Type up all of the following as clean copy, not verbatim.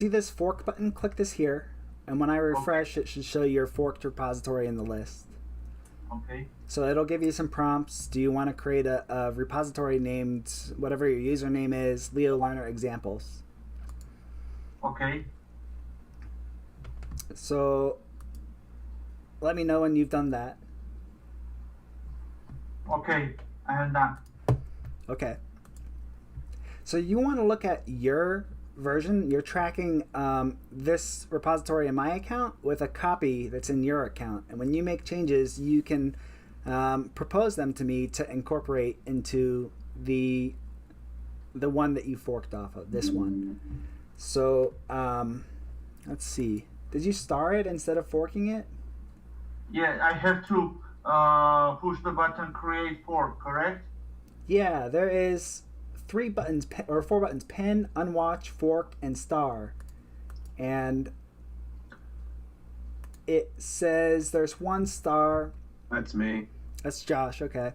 See this fork button? Click this here, and when I refresh, it should show your forked repository in the list. Okay. So it'll give you some prompts. Do you want to create a repository named whatever your username is, LeoLearner Examples? Okay. So let me know when you've done that. Okay, I have done. Okay. So you want to look at your version. You're tracking this repository in my account with a copy that's in your account. And when you make changes, you can propose them to me to incorporate into the one that you forked off of, this one. So let's see. Did you star it instead of forking it? Yeah, I have to push the button create fork, correct? Yeah, there is 3 buttons or 4 buttons: pen, unwatch, fork, and star. And it says there's 1 star. That's me. That's Josh, okay.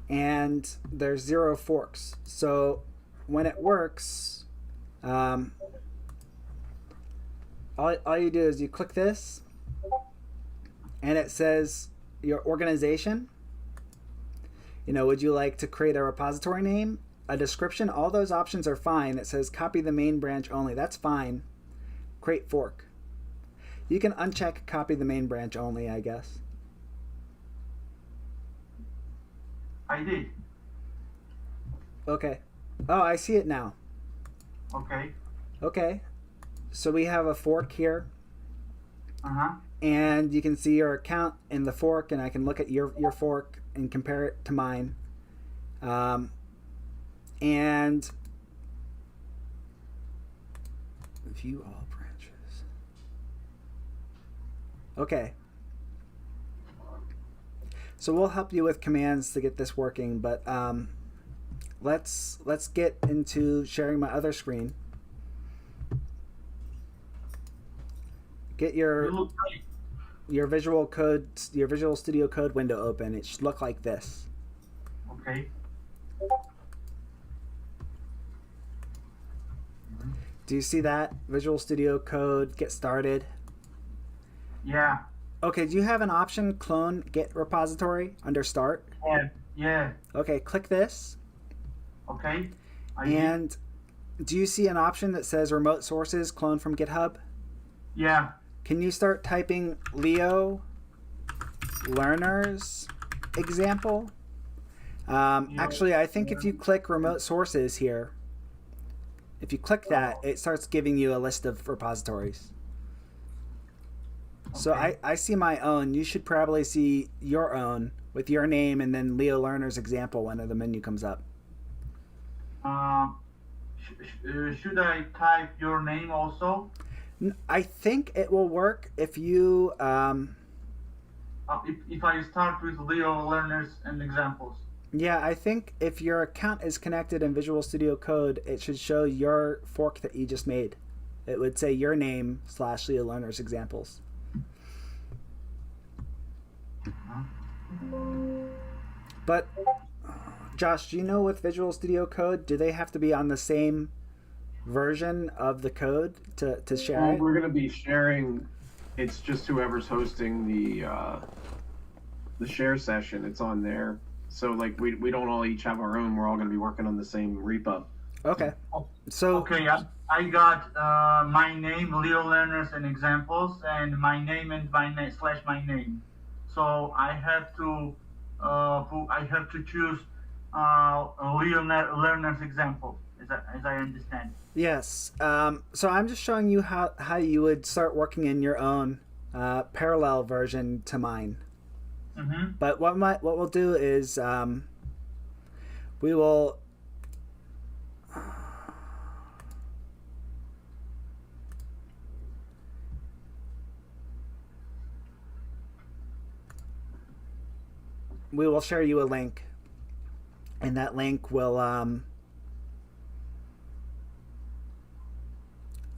And there's 0 forks. So when it works, all you do is you click this, and it says your organization. You know, would you like to create a repository name, a description? All those options are fine. It says copy the main branch only. That's fine. Create fork. You can uncheck copy the main branch only, I guess. I did. Okay. Oh, I see it now. Okay. Okay. So we have a fork here. Uh-huh. And you can see your account in the fork, and I can look at your fork and compare it to mine. And view all branches. Okay. So we'll help you with commands to get this working, but let's get into sharing my other screen. Get your Visual Studio Code window open. It should look like this. Okay. Do you see that? Visual Studio Code, get started. Yeah. Okay, do you have an option, clone git repository, under start? Yeah. Yeah. Okay, click this. Okay. And do you see an option that says remote sources, clone from GitHub? Yeah. Can you start typing LeoLearners example? Actually, I think if you click remote sources here, if you click that, it starts giving you a list of repositories. Okay. So I see my own. You should probably see your own with your name and then LeoLearners example when the menu comes up. Should I type your name also? I think it will work if you... if I start with LeoLearners and examples. Yeah, I think if your account is connected in Visual Studio Code, it should show your fork that you just made. It would say your name / LeoLearners examples. But, Josh, do you know with Visual Studio Code, do they have to be on the same version of the code to share it? We're going to be sharing. It's just whoever's hosting the share session. It's on there. So like we don't all each have our own. We're all going to be working on the same repo. Okay. So okay, I got my name, LeoLearners and examples, and my name and my name. So I have to choose LeoLearners example, as I understand. Yes. So I'm just showing you how you would start working in your own parallel version to mine. Mm-hmm. But what we'll do is we will share you a link, and that link will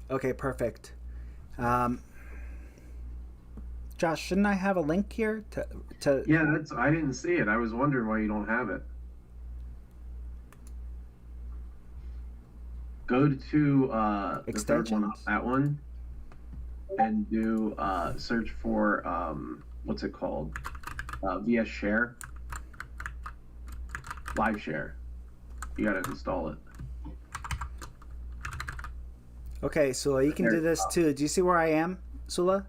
okay, perfect. Josh, shouldn't I have a link here to Yeah, I didn't see it. I was wondering why you don't have it. Go to the third one up, Extensions? that one, and do search for what's it called? VS Share, Live Share. You gotta install it. Okay, Sula, you can do this too. Do you see where I am, Sula?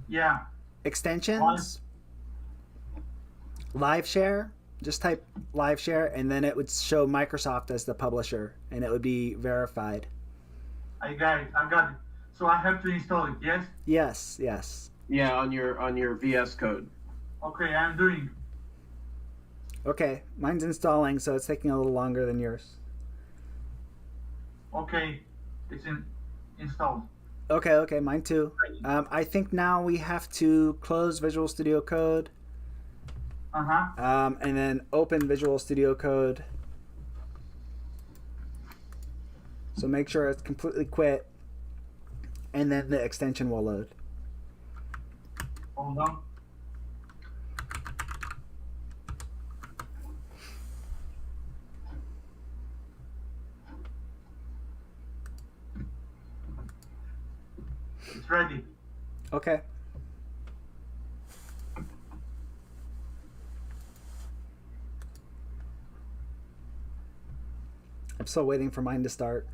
Yeah. Extensions, live share. Just type live share, and then it would show Microsoft as the publisher, and it would be verified. I got it. I got it. So I have to install it. Yes. Yes, yes. Yeah, on your VS Code. Okay, I'm doing. Okay, mine's installing, so it's taking a little longer than yours. Okay, it's installed. Okay, mine too. I think now we have to close Visual Studio Code. And then open Visual Studio Code. So make sure it's completely quit, and then the extension will load. Hold on. It's ready. Okay. I'm still waiting for mine to start.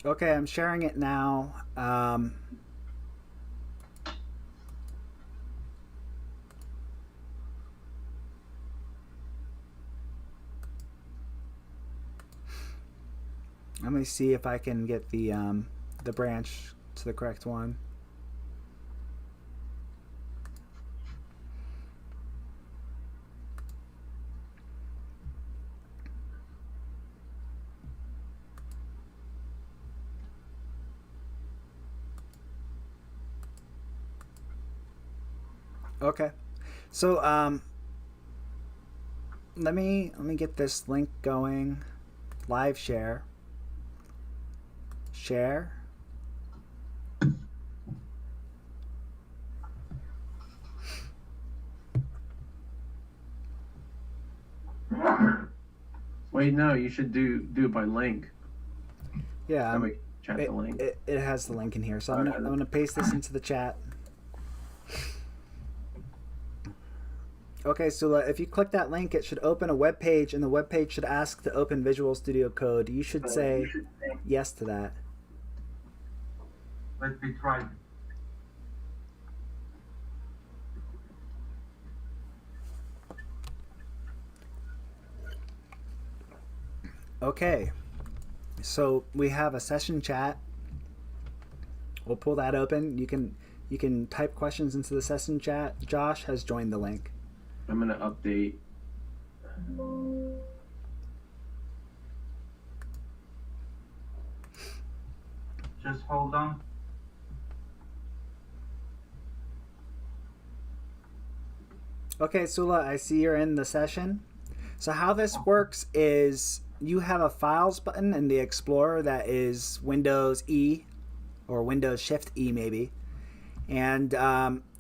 Okay, I'm sharing it now. Let me see if I can get the branch to the correct one. Okay, so let me get this link going. Live share. Share. Wait, no, you should do it by link. Yeah, Somebody chat the link. It has the link in here, so I'm gonna paste this into the chat. Okay, so if you click that link, it should open a web page, and the web page should ask to open Visual Studio Code. You should say yes to that. Let me try. Okay, so we have a session chat. We'll pull that open. You can type questions into the session chat. Josh has joined the link. I'm gonna update. Just hold on. Okay, Sula, I see you're in the session. So how this works is you have a Files button in the Explorer that is Windows E or Windows Shift E maybe, and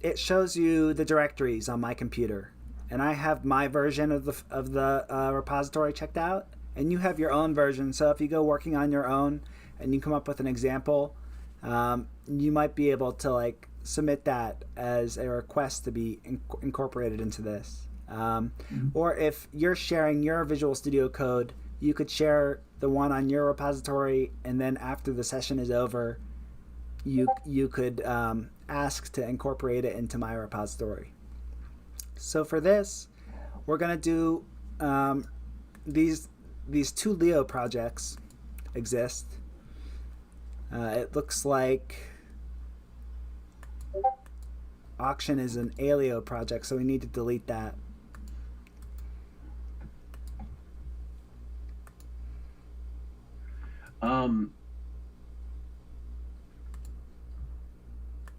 it shows you the directories on my computer. And I have my version of the repository checked out, and you have your own version. So if you go working on your own and you come up with an example, you might be able to submit that as a request to be incorporated into this. Or if you're sharing your Visual Studio Code, you could share the one on your repository, and then after the session is over, you could ask to incorporate it into my repository. So for this, we're gonna do these two Leo projects exist. It looks like auction is an Alio project, so we need to delete that.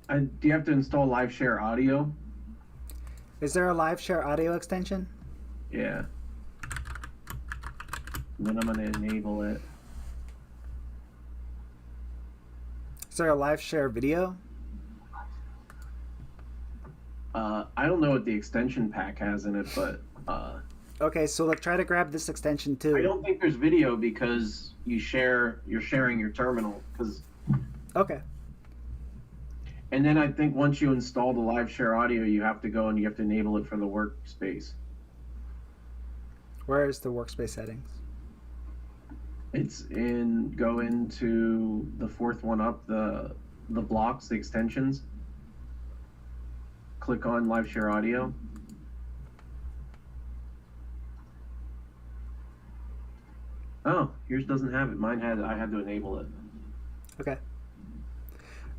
Do you have to install Live Share Audio? Is there a live share audio extension? Yeah. And then I'm going to enable it. Is there a live share video? I don't know what the extension pack has in it, but Okay, so let's try to grab this extension too. I don't think there's video because you're sharing your terminal. Okay. And then I think once you install the Live Share Audio, you have to go and you have to enable it for the workspace. Where is the workspace settings? It's go into the fourth one up, the blocks, the extensions. Click on Live Share Audio. Oh, yours doesn't have it. I had to enable it. Okay.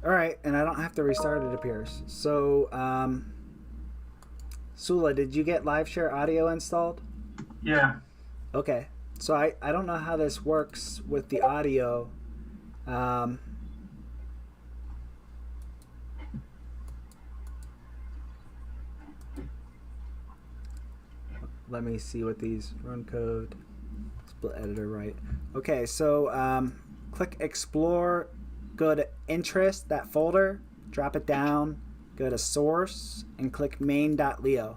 All right, and I don't have to restart, it appears. So, Sula, did you get Live Share Audio installed? Yeah. Okay. So I don't know how this works with the audio. Let me see what these run code split editor right. Okay, so click explore, go to interest, that folder, drop it down, go to source, and click main.leo.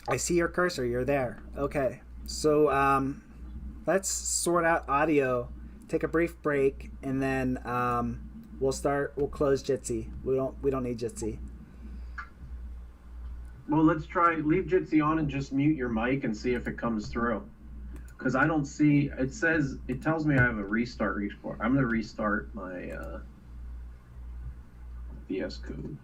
I see your cursor, you're there. Okay, so let's sort out audio, take a brief break, and then we'll close Jitsi. We don't need Jitsi. Well, let's leave Jitsi on and just mute your mic and see if it comes through. Because I don't see, it tells me I have a restart. I'm going to restart my VS Code.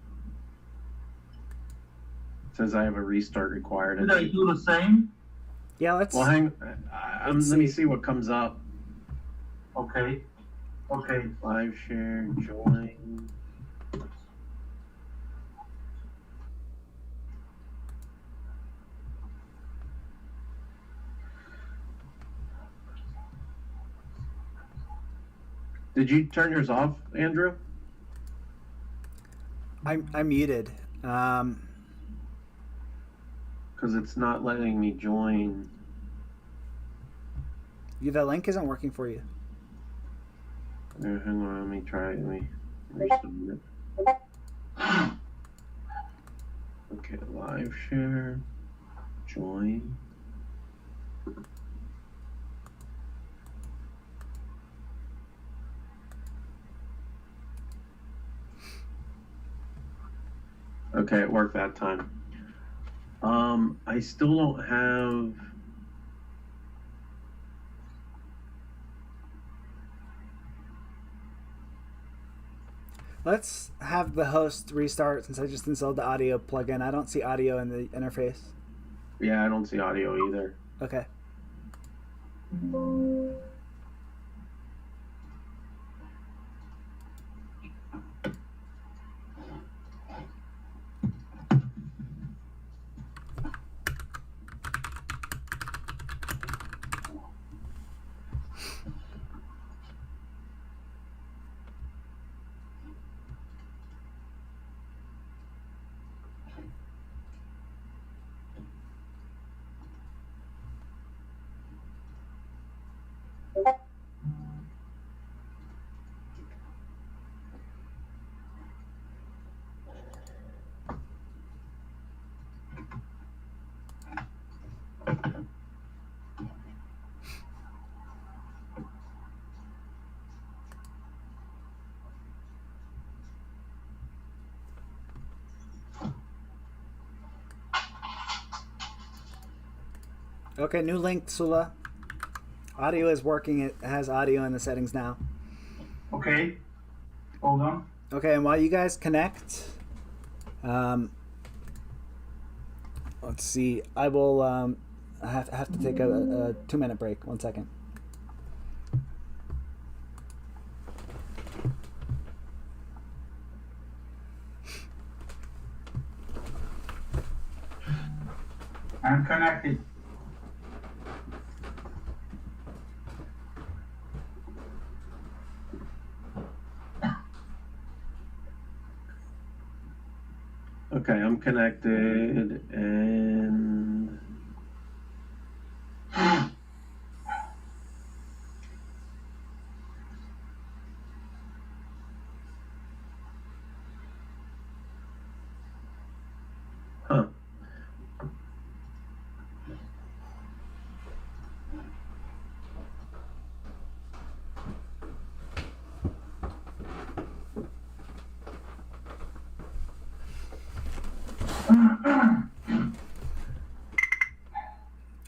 It says I have a restart required. Did I do the same? Yeah, let's. Well, let me see what comes up. Okay. Okay. Live share, join. Did you turn yours off, Andrew? I'm muted. Because it's not letting me join. The link isn't working for you. Hang on, let me try it. Let me restart it. Okay, live share, join. Okay, it worked that time. I still don't have. Let's have the host restart since I just installed the audio plugin. I don't see audio in the interface. Yeah, I don't see audio either. Okay. Okay, new link, Sula. Audio is working. It has audio in the settings now. Okay. Hold on. Okay, and while you guys connect, let's see. I will I have to take a 2-minute break. 1 second. I'm connected. Okay, I'm connected, and huh.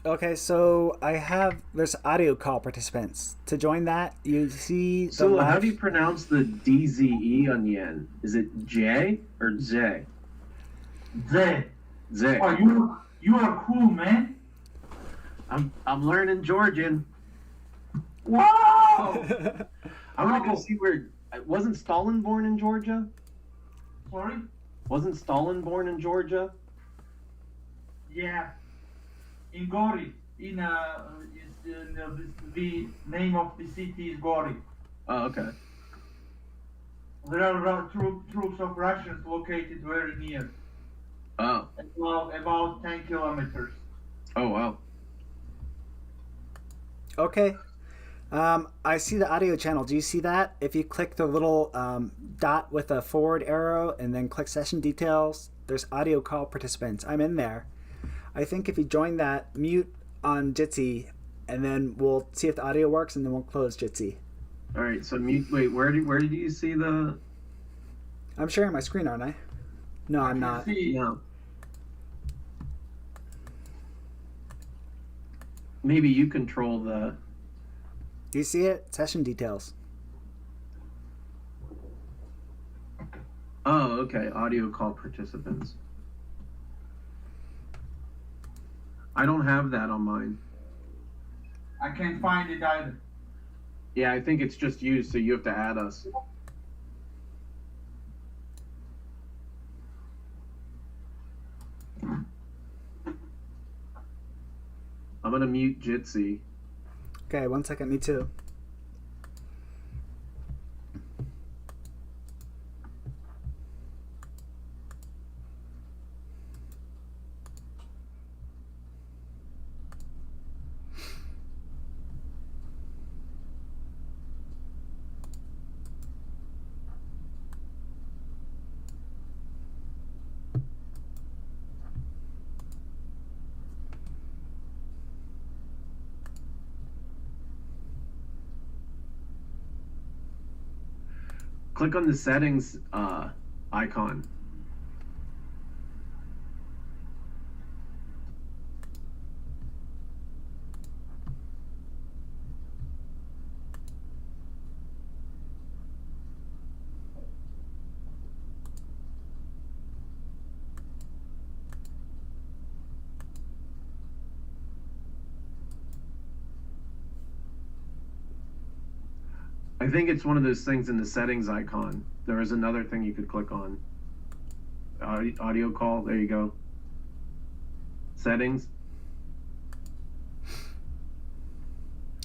Okay, so there's audio call participants. To join that, you see the So how live. do you pronounce the DZE on the end? Is it J or Z? Z. Z. Oh, you are cool, man. I'm learning Georgian. Wow. I want to go see where. Wasn't Stalin born in Georgia? Sorry. Wasn't Stalin born in Georgia? Yeah. In Gori. The name of the city is Gori. Oh, okay. There are troops of Russians located very near. Oh. About 10 kilometers. Oh, wow. Okay. I see the audio channel. Do you see that? If you click the little dot with a forward arrow and then click session details, there's audio call participants. I'm in there. I think if you join that, mute on Jitsi, and then we'll see if the audio works, and then we'll close Jitsi. All right. So mute. Wait. Where did you see the? I'm sharing my screen, aren't I? No, I'm not. No. Maybe you control the. Do you see it? Session details. Oh, okay. Audio call participants. I don't have that on mine. I can't find it either. Yeah, I think it's just you, so you have to add us. I'm gonna mute Jitsi. Okay, 1 second. Me too. Click on the settings icon. I think it's one of those things in the settings icon. There is another thing you could click on. Audio call. There you go. Settings.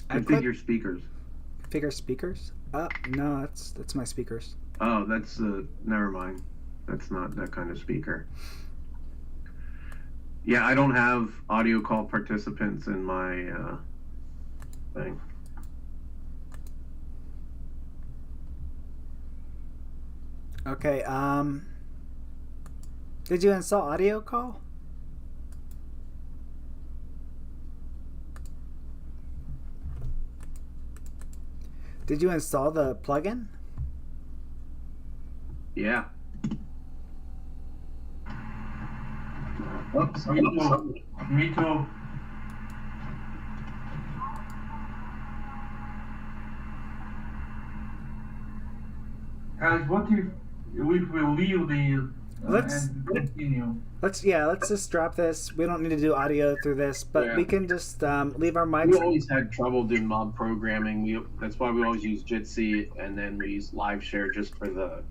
Configure speakers. Configure speakers? No, that's my speakers. Oh, that's never mind. That's not that kind of speaker. Yeah, I don't have audio call participants in my thing. Okay, did you install audio call? Did you install the plugin? Yeah. Oops. Me too. Me too. Guys, what if we leave the and continue? Let's just drop this. We don't need to do audio through this, but Yeah. we can just leave our We mics. always had trouble doing mob programming. That's why we always use Jitsi, and then we use live share just for the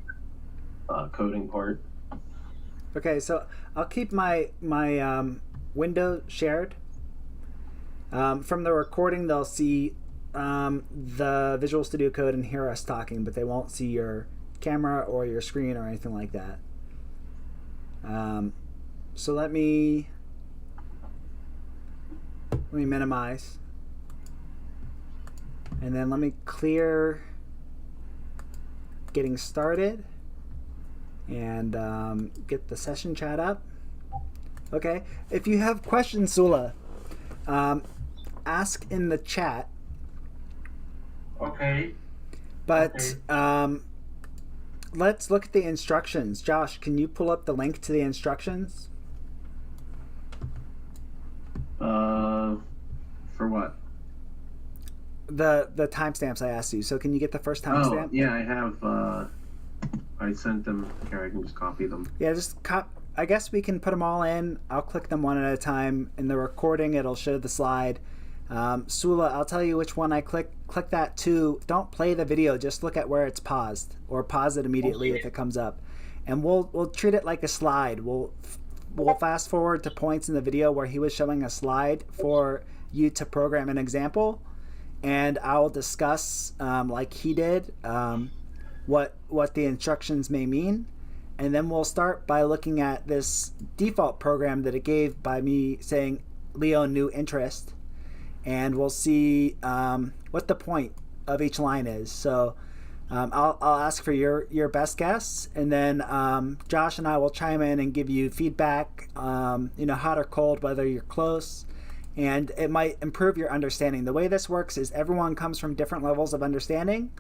coding part. Okay, so I'll keep my window shared. From the recording, they'll see the Visual Studio Code and hear us talking, but they won't see your camera or your screen or anything like that. So let me minimize, and then let me clear getting started and get the session chat up. Okay, if you have questions, Sula, ask in the chat. Okay. But Okay. Let's look at the instructions. Josh, can you pull up the link to the instructions? For what? The timestamps I asked you. So can you get the first timestamp? Oh, yeah, I have. I sent them. Here, I can just copy them. Yeah, just I guess we can put them all in. I'll click them one at a time. In the recording, it'll show the slide. Sula, I'll tell you which one I click that too. Don't play the video, just look at where it's paused, or pause it immediately if it comes up. And we'll treat it like a slide. We'll fast forward to points in the video where he was showing a slide for you to program an example, and I'll discuss like he did what the instructions may mean. And then we'll start by looking at this default program that it gave by me saying Leo new interest. And we'll see what the point of each line is. So I'll ask for your best guess, and then Josh and I will chime in and give you feedback, hot or cold, whether you're close, and it might improve your understanding. The way this works is everyone comes from different levels of understanding,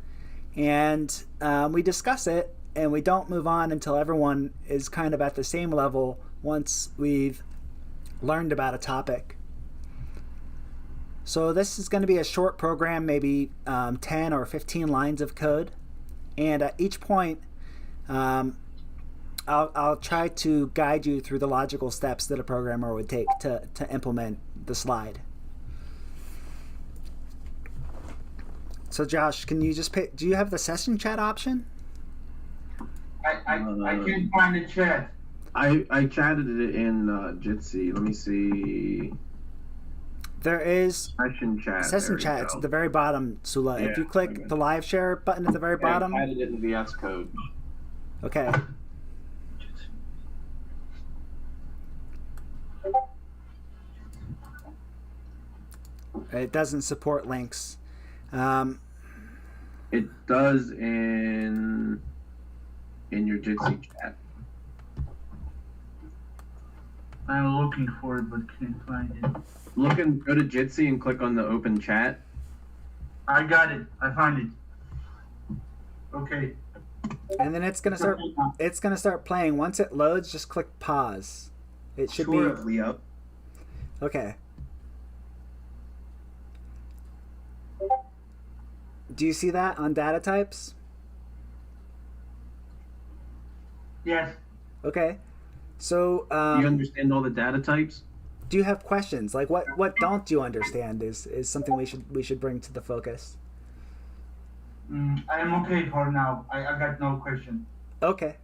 and we discuss it, and we don't move on until everyone is kind of at the same level once we've learned about a topic. So this is going to be a short program, maybe 10 or 15 lines of code. And at each point, I'll try to guide you through the logical steps that a programmer would take to implement the slide. So Josh, can you just do you have the session chat option? I can't find the chat. I chatted it in Jitsi. Let me see. There is Session chat. Session chat. It's at the very bottom, Sula. Yeah, if you click the live share button at the very bottom. I added it in VS Code. Okay. It doesn't support links. It does in your Jitsi chat. I'm looking for it but can't find it. Go to Jitsi and click on the open chat. I got it. I find it. Okay. And then it's gonna start playing. Once it loads, just click pause. It should be Leo. Okay. Do you see that on data types? Yes. Okay. So Do you understand all the data types? do you have questions? Like what don't you understand is something we should bring to the focus. I am okay for now. I got no question. Okay.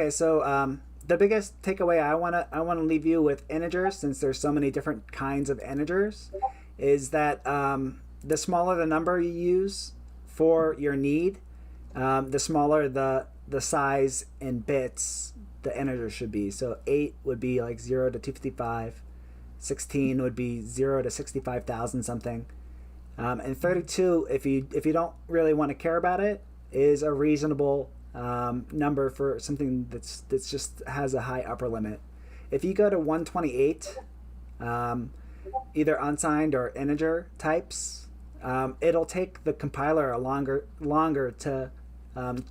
So the biggest takeaway I wanna leave you with integers, since there's so many different kinds of integers, is that the smaller the number you use for your need, the smaller the size in bits the integer should be. So 8 would be like 0 to 255. 16 would be 0 to 65,000 something. And 32, if you don't really want to care about it, is a reasonable number for something that's just has a high upper limit. If you go to 128, either unsigned or integer types, it'll take the compiler longer to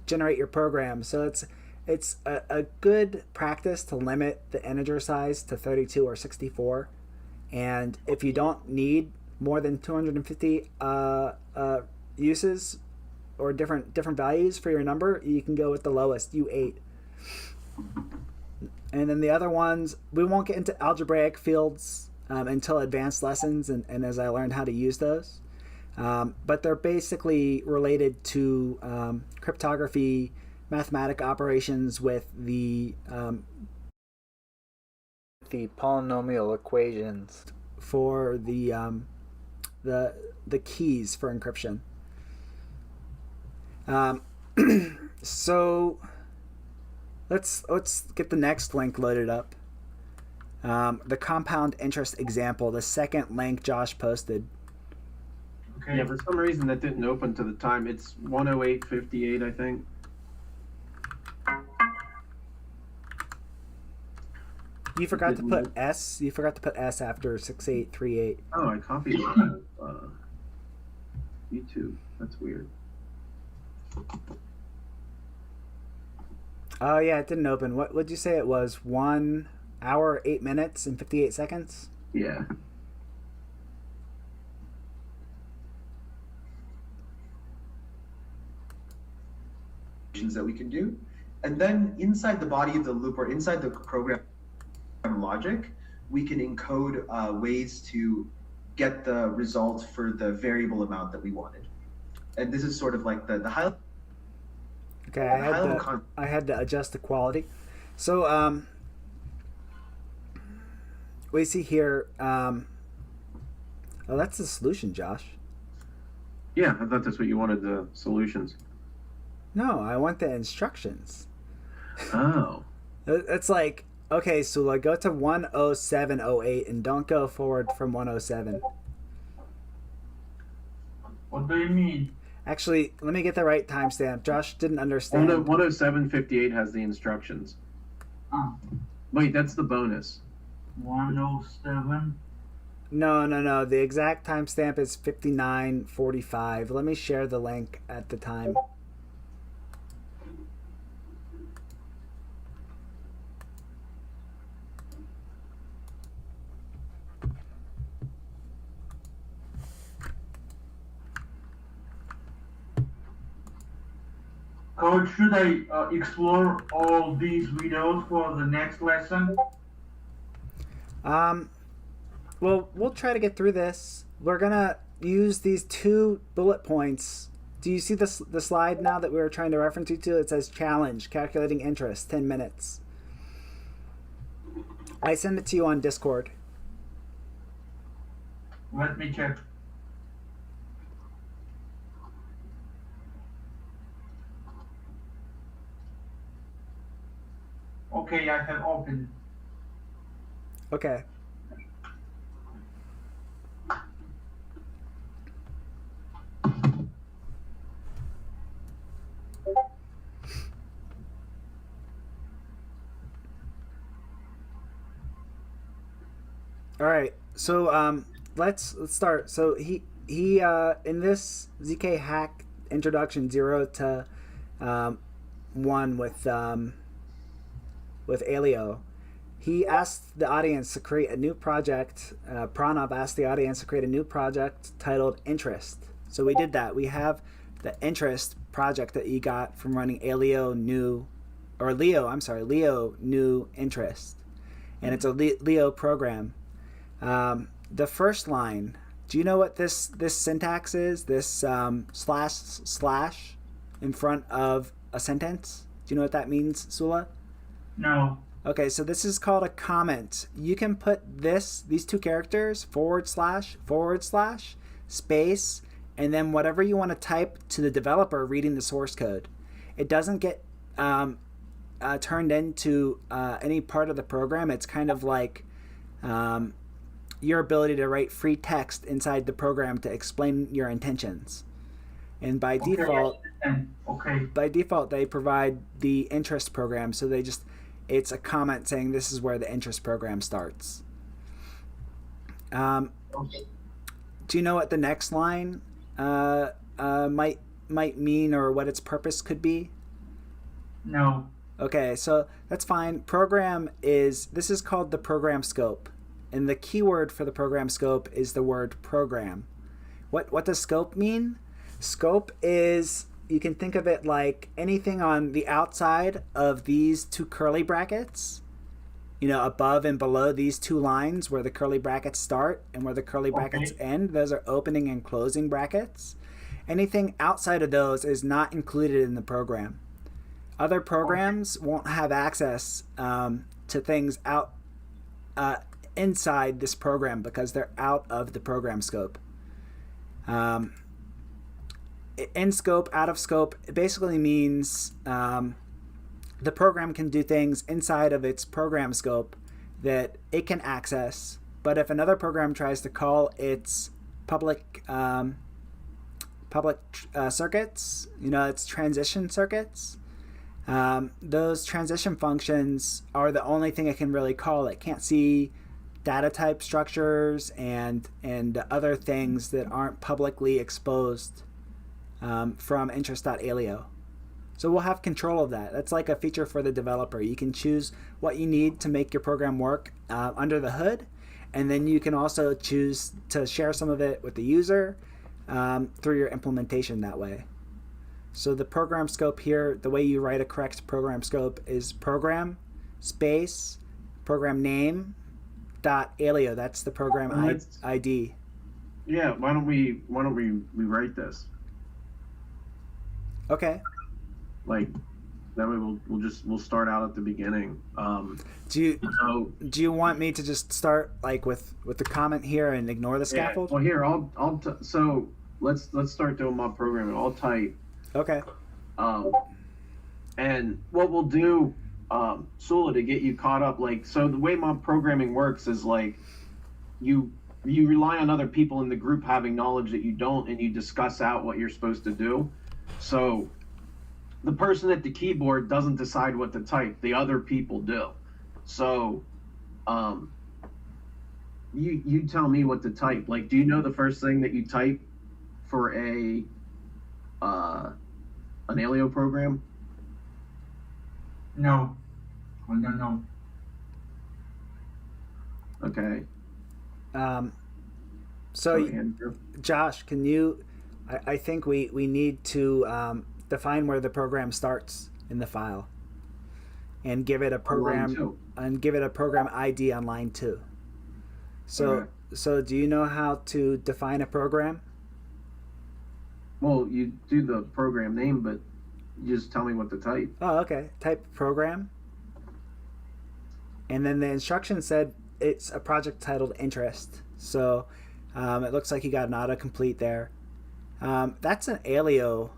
generate your program. So it's a good practice to limit the integer size to 32 or 64. And if you don't need more than 250 uses or different values for your number, you can go with the lowest, U8. And then the other ones, we won't get into algebraic fields until advanced lessons and as I learned how to use those. But they're basically related to cryptography, mathematic operations with the the polynomial equations for the keys for encryption. So let's get the next link loaded up. The compound interest example, the second link Josh posted. Okay. Yeah, for some reason that didn't open to the time. It's 108:58, I think. You forgot to put S. You forgot to put S after 6838. Oh, I copied it on YouTube. That's weird. Oh yeah, it didn't open. What would you say it was? 1 hour, 8 minutes, and 58 seconds? Yeah. That we can do. And then inside the body of the loop or inside the program logic, we can encode ways to get the result for the variable amount that we wanted. And this is sort of like the high. Okay, I had to adjust the quality. So we see here. Oh, that's the solution, Josh. Yeah, I thought that's what you wanted, the solutions. No, I want the instructions. Oh. It's like, okay, so like go to 10708 and don't go forward from 107. What do you mean? Actually, let me get the right timestamp. Josh didn't understand. 107:58 has the instructions. Oh. Wait, that's the bonus. 107. No. The exact timestamp is 59:45. Let me share the link at the time. Coach, should I explore all these videos for the next lesson? Well, we'll try to get through this. We're gonna use these 2 bullet points. Do you see the slide now that we were trying to reference you to? It says challenge, calculating interest, 10 minutes. I send it to you on Discord. Let me check. Okay, I have opened. Okay. All right. So let's start. So he in this ZK hack introduction 0 to 1 with Aleo, he asked the audience to create a new project. Pranav asked the audience to create a new project titled Interest. So we did that. We have the Interest project that you got from running Leo new Interest. And it's a Leo program. The first line, do you know what this syntax is? This slash in front of a sentence? Do you know what that means, Sula? No. Okay, so this is called a comment. You can put these 2 characters, // space, and then whatever you want to type to the developer reading the source code. It doesn't get turned into any part of the program. It's kind of like your ability to write free text inside the program to explain your intentions. And by default, they provide the interest program. So it's a comment saying this is where the interest program starts. Do you know what the next line might mean or what its purpose could be? No. Okay, so that's fine. This is called the program scope. And the keyword for the program scope is the word program. What does scope mean? Scope is, you can think of it like anything on the outside of these 2 curly brackets, above and below these 2 lines where the curly brackets start and where the curly brackets end. Those are opening and closing brackets. Anything outside of those is not included in the program. Other programs won't have access to things inside this program because they're out of the program scope. In scope, out of scope, it basically means the program can do things inside of its program scope that it can access, but if another program tries to call its public circuits, its transition circuits, those transition functions are the only thing it can really call. It can't see data type structures and other things that aren't publicly exposed from interest.alio. So we'll have control of that. That's like a feature for the developer. You can choose what you need to make your program work under the hood, and then you can also choose to share some of it with the user through your implementation that way. So the program scope here, the way you write a correct program scope is program space program name .alio. That's the program ID. Yeah, why don't we rewrite this? Okay. Like that way we'll start out at the beginning. Do you want me to just start like with the comment here and ignore the scaffold? Yeah, well, here so let's start doing mob programming. I'll type. Okay. And what we'll do, Sula, to get you caught up, like, so the way mob programming works is like you rely on other people in the group having knowledge that you don't, and you discuss out what you're supposed to do. So the person at the keyboard doesn't decide what to type, the other people do. So you tell me what to type. Like, do you know the first thing that you type for an Alio program? No, I don't know. Okay. So Josh, can you, I think we need to define where the program starts in the file and give it a program ID on line 2. So Okay. So do you know how to define a program? Well, you do the program name, but you just tell me what to type. Oh, okay. Type program. And then the instruction said it's a project titled interest. So it looks like you got an autocomplete there. That's an Alio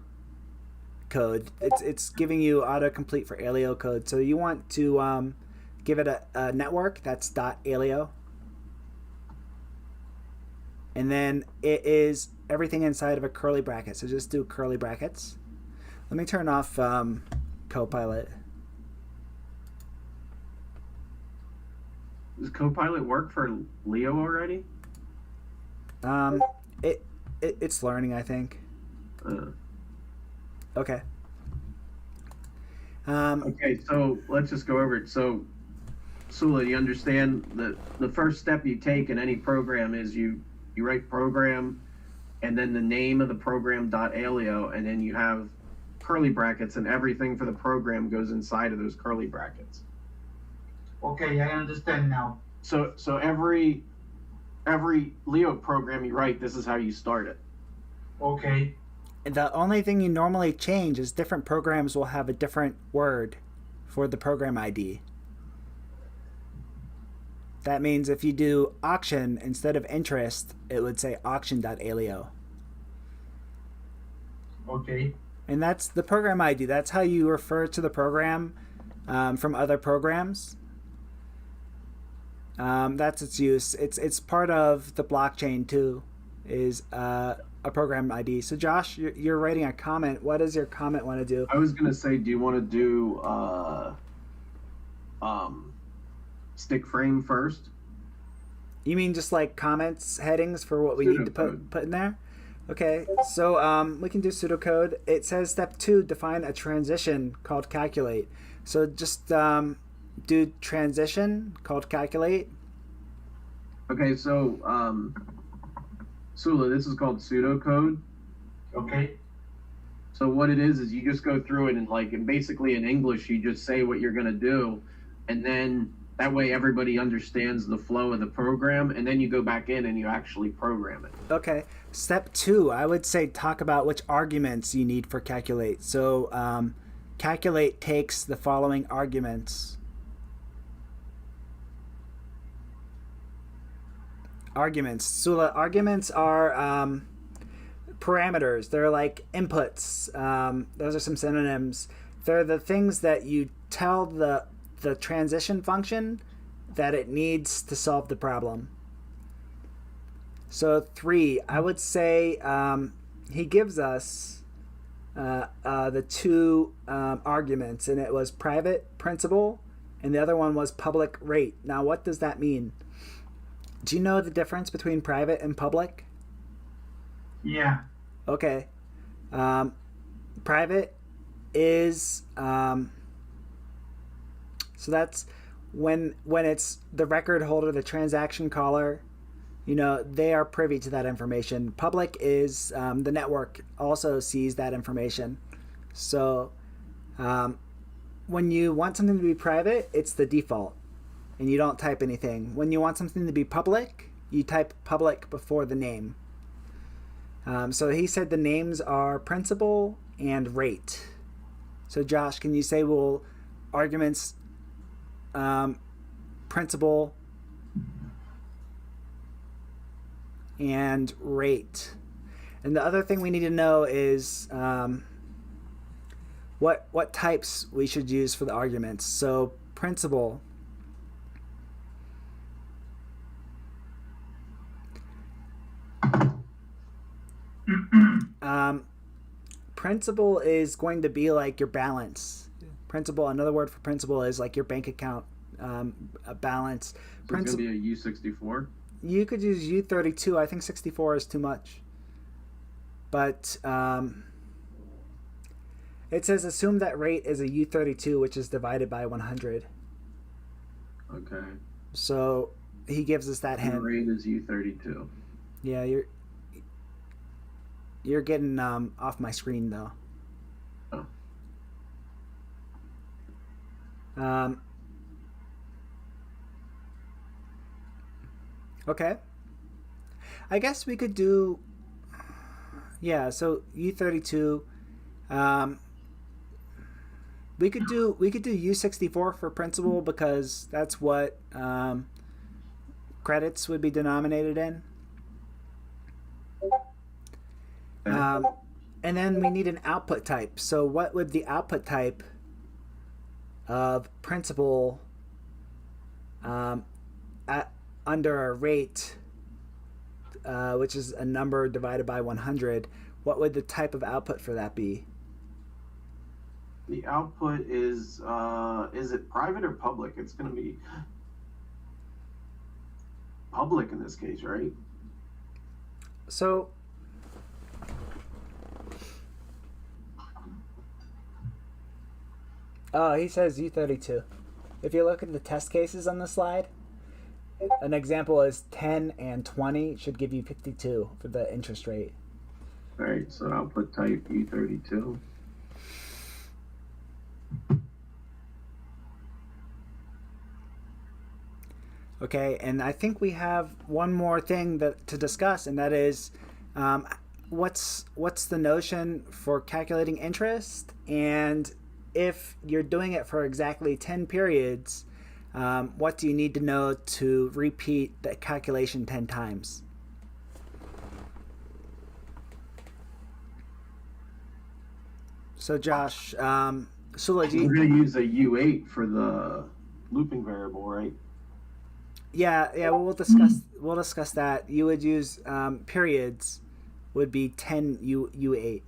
code. It's giving you autocomplete for Alio code. So you want to give it a network that's .alio. And then it is everything inside of a curly bracket. So just do curly brackets. Let me turn off Copilot. Does Copilot work for Leo already? It's learning, I think. Okay. Okay, so let's just go over it. So, Sula, you understand that the first step you take in any program is you write program, and then the name of the program .alio, and then you have curly brackets, and everything for the program goes inside of those curly brackets. Okay, I understand now. So every Leo program you write, this is how you start it. Okay. The only thing you normally change is different programs will have a different word for the program ID. That means if you do auction instead of interest, it would say auction.alio. Okay. And that's the program ID. That's how you refer to the program from other programs. That's its use. It's part of the blockchain too, is a program ID. So Josh, you're writing a comment. What does your comment want to do? I was gonna say, do you want to do stick frame first? You mean just like comments headings for what we need to put in there? Okay, so we can do pseudocode. It says step 2, define a transition called calculate. So just do transition called calculate. Okay, so Sula, this is called pseudocode. Okay. So what it is you just go through it and basically in English you just say what you're gonna do, and then that way everybody understands the flow of the program, and then you go back in and you actually program it. Okay. Step 2, I would say talk about which arguments you need for calculate. So calculate takes the following arguments. Arguments. Sula, arguments are parameters. They're like inputs. Those are some synonyms. They're the things that you tell the transition function that it needs to solve the problem. So 3, I would say he gives us the two arguments, and it was private principal, and the other one was public rate. Now, what does that mean? Do you know the difference between private and public? Yeah. Okay. Private is so that's when it's the record holder, the transaction caller, they are privy to that information. Public is the network also sees that information. So when you want something to be private, it's the default, and you don't type anything. When you want something to be public, you type public before the name. So he said the names are principal and rate. So Josh, can you say arguments principal and rate? And the other thing we need to know is what types we should use for the arguments. So principal. Principal is going to be like your balance. Principal, another word for principal is like your bank account balance. So it's going to be a U64? You could use U32. I think 64 is too much. But it says assume that rate is a U32, which is divided by 100. Okay. So he gives us that hint. Rate is U32. Yeah, you're getting off my screen though. Oh. Okay. I guess we could do. Yeah. So U32. We could do U64 for principal because that's what credits would be denominated in. And then we need an output type. So what would the output type of principal under a rate, which is a number divided by 100, what would the type of output for that be? The output is it private or public? It's going to be public in this case, right? So he says U32. If you look at the test cases on the slide, an example is 10 and 20 should give you 52 for the interest rate. All right, so output type U32. Okay, and I think we have one more thing to discuss, and that is what's the notion for calculating interest, and if you're doing it for exactly 10 periods, what do you need to know to repeat the calculation 10 times? So Josh, Sula, we're going to use a U8 for the looping variable, right? Yeah. Well, we'll discuss that. You would use periods would be 10 U8.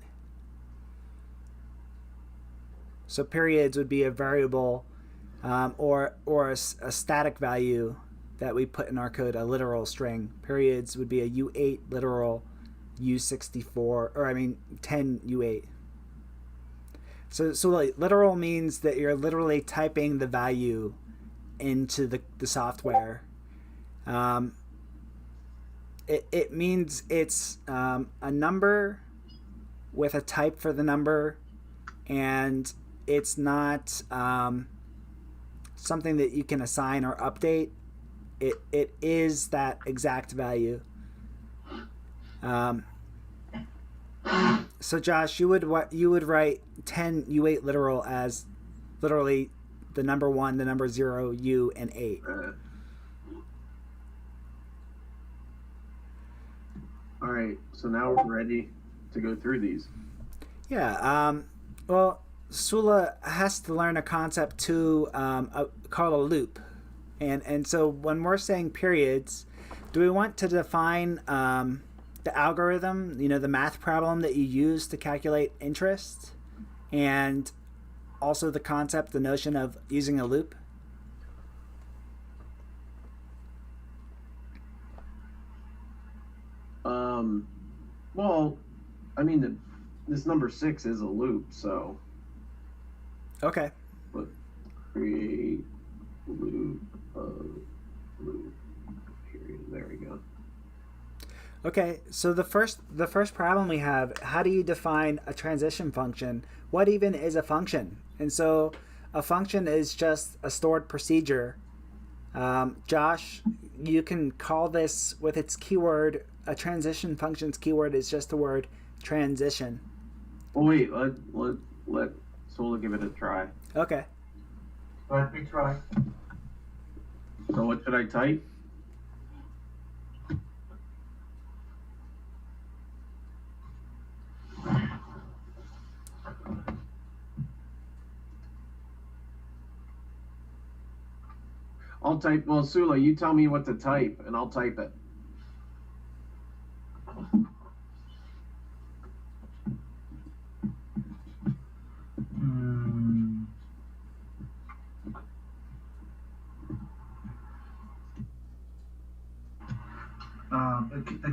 So periods would be a variable or a static value that we put in our code, a literal string. Periods would be a U8 literal U64, 10 U8. So like, literal means that you're literally typing the value into the software. It means it's a number with a type for the number, and it's not something that you can assign or update. It is that exact value. So Josh, you would write 10 U8 literal as literally the number 1, the number 0, U, and 8. All right, so now we're ready to go through these. Yeah. Well, Sula has to learn a concept too, called a loop, and so when we're saying periods, do we want to define the algorithm, the math problem that you use to calculate interest, and also the concept, the notion of using a loop? Well, I mean, this number 6 is a loop, so. Okay. But create loop loop period. There we go. Okay, so the first problem we have, how do you define a transition function? What even is a function? And so a function is just a stored procedure. Josh, you can call this with its keyword, a transition function's keyword is just the word transition. Oh wait, let Sola give it a try. Okay. Let me try. So what should I type? I'll type, well, Sula, you tell me what to type, and I'll type it.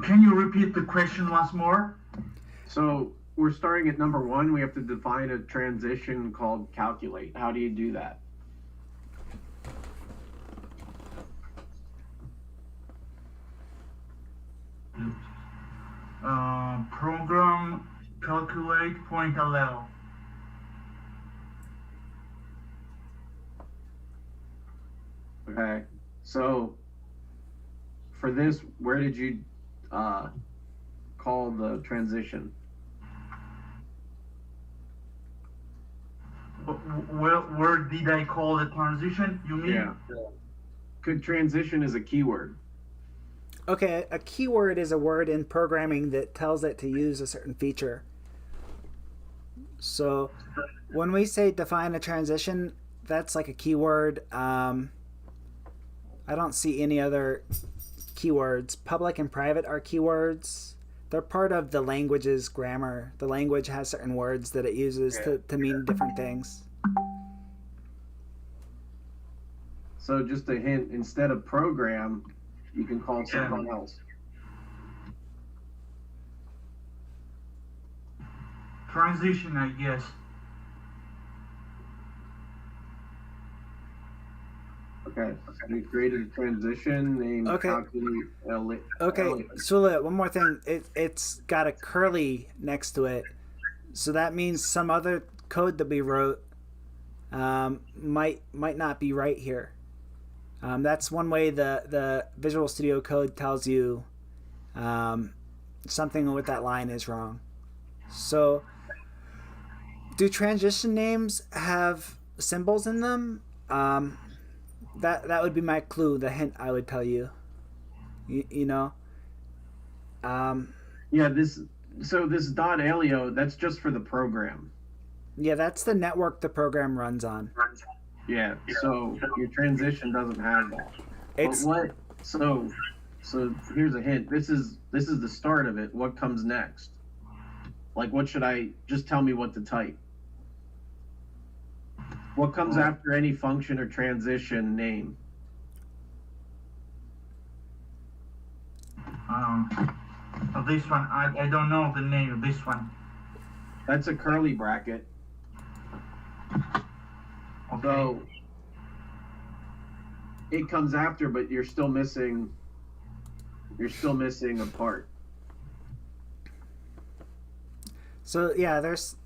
Can you repeat the question once more? So we're starting at number 1. We have to define a transition called calculate. How do you do that? Program calculate point allow. Okay, so for this, where did you call the transition? Where did I call the transition? You mean? Yeah. Could transition is a keyword. Okay, a keyword is a word in programming that tells it to use a certain feature. So when we say define a transition, that's like a keyword. I don't see any other keywords. Public and private are keywords. They're part of the language's grammar. The language has certain words that it uses to mean different things. So just a hint, instead of program, you can call it something else. Transition, I guess. Okay, so we created a transition named calculate. Okay, Sula, one more thing. It's got a curly next to it. So that means some other code that we wrote might not be right here. That's one way the Visual Studio Code tells you something with that line is wrong. So do transition names have symbols in them? That would be my clue, the hint I would tell you. You know? Yeah, this .alio, that's just for the program. Yeah, that's the network the program runs on. Yeah, so your transition doesn't have that. It's but what? So here's a hint. This is the start of it. What comes next? Like, what should I just tell me what to type? What comes after any function or transition name? This one, I don't know the name of this one. That's a curly bracket. Okay. So it comes after, but you're still missing a part. So yeah, there's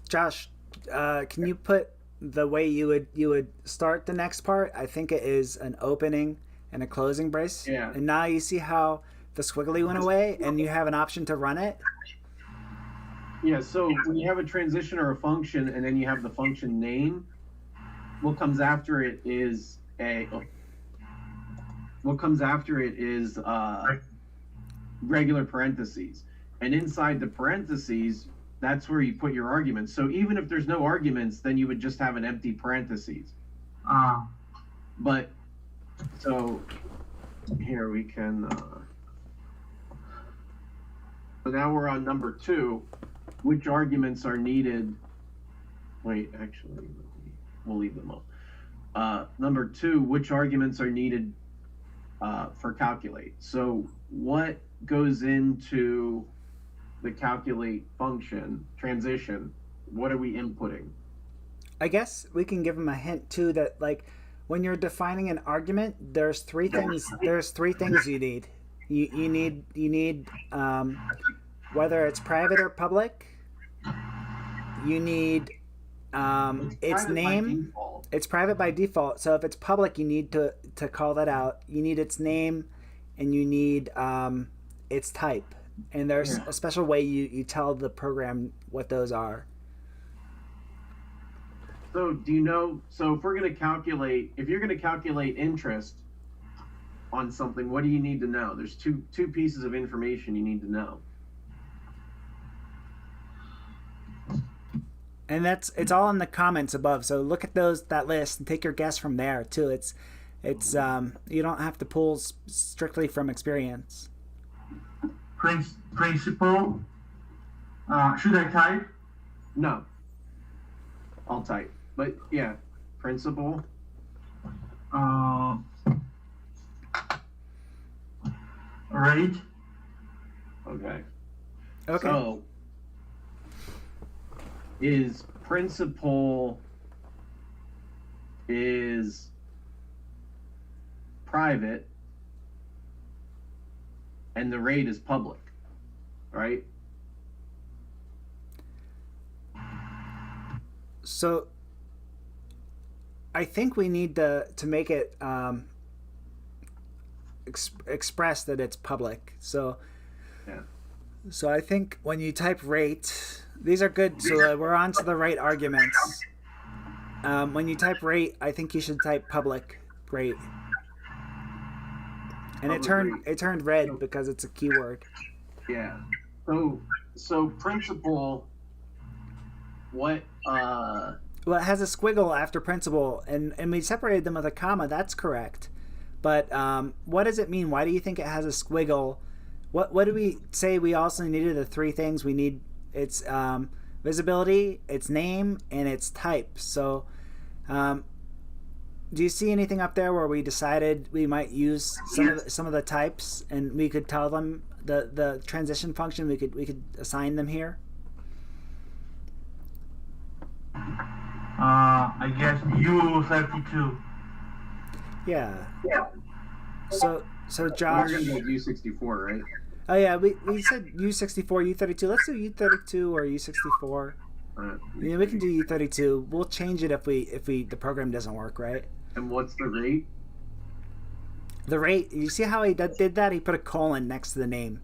Josh, can you put the way you would start the next part? I think it is an opening and a closing brace. Yeah. And now you see how the squiggly went away and you have an option to run it? Yeah, so when you have a transition or a function and then you have the function name, what comes after it is what comes after it is regular parentheses, and inside the parentheses, that's where you put your arguments. So even if there's no arguments, then you would just have an empty parentheses. But so here we can. So now we're on number 2. Which arguments are needed? Wait, actually, we'll leave them up. Number 2, which arguments are needed for calculate? So what goes into the calculate function transition? What are we inputting? I guess we can give them a hint too that like when you're defining an argument, there's 3 things. There's 3 things you need. You need whether it's private or public. You need its name. It's private by default. So if it's public, you need to call that out. You need its name, and you need its type. And there's a special way you tell the program what those are. So do you know? So if we're going to calculate, if you're going to calculate interest on something, what do you need to know? There's two pieces of information you need to know. And it's all in the comments above. So look at that list and take your guess from there too. It's you don't have to pull strictly from experience. Principle. Should I type? No. I'll type. But yeah, principle. Rate. Okay. Okay. So is principal is private and the rate is public, right? So I think we need to make it express that it's public. So yeah. So I think when you type rate, these are good. So we're on to the right arguments. When you type rate, I think you should type public rate. And it turned red because it's a keyword. Yeah. So principal, what well, it has a squiggle after principal, and we separated them with a comma. That's correct. But what does it mean? Why do you think it has a squiggle? What do we say we also needed? The 3 things we need: its visibility, its name, and its type. So do you see anything up there where we decided we might use some of the types, and we could tell them the transition function? We could assign them here. I guess U32. Yeah. So Josh. We're gonna do U64, right? Oh yeah, we said U64, U32. Let's do U32 or U64. Yeah, we can do U32. We'll change it if the program doesn't work, right? And what's the rate? The rate. You see how he did that? He put a colon next to the name,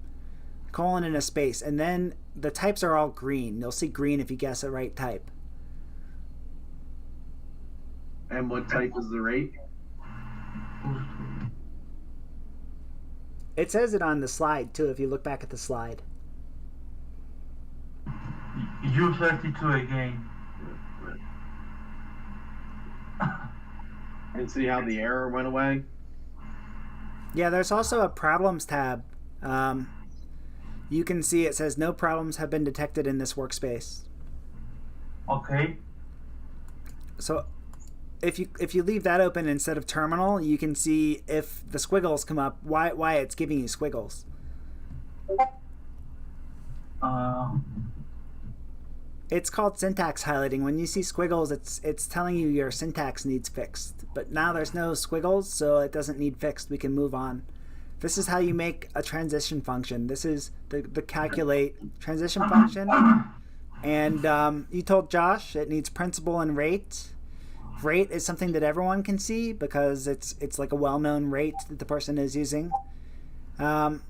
colon and a space, and then the types are all green. You'll see green if you guess the right type. And what type is the rate? It says it on the slide too. If you look back at the slide. U32 again. And see how the error went away? Yeah, there's also a problems tab. You can see it says no problems have been detected in this workspace. Okay. So if you leave that open instead of terminal, you can see if the squiggles come up, why it's giving you squiggles. It's called syntax highlighting. When you see squiggles, it's telling you your syntax needs fixed. But now there's no squiggles, so it doesn't need fixed. We can move on. This is how you make a transition function. This is the calculate transition function. And you told Josh it needs principal and rate. Rate is something that everyone can see because it's like a well-known rate that the person is using. And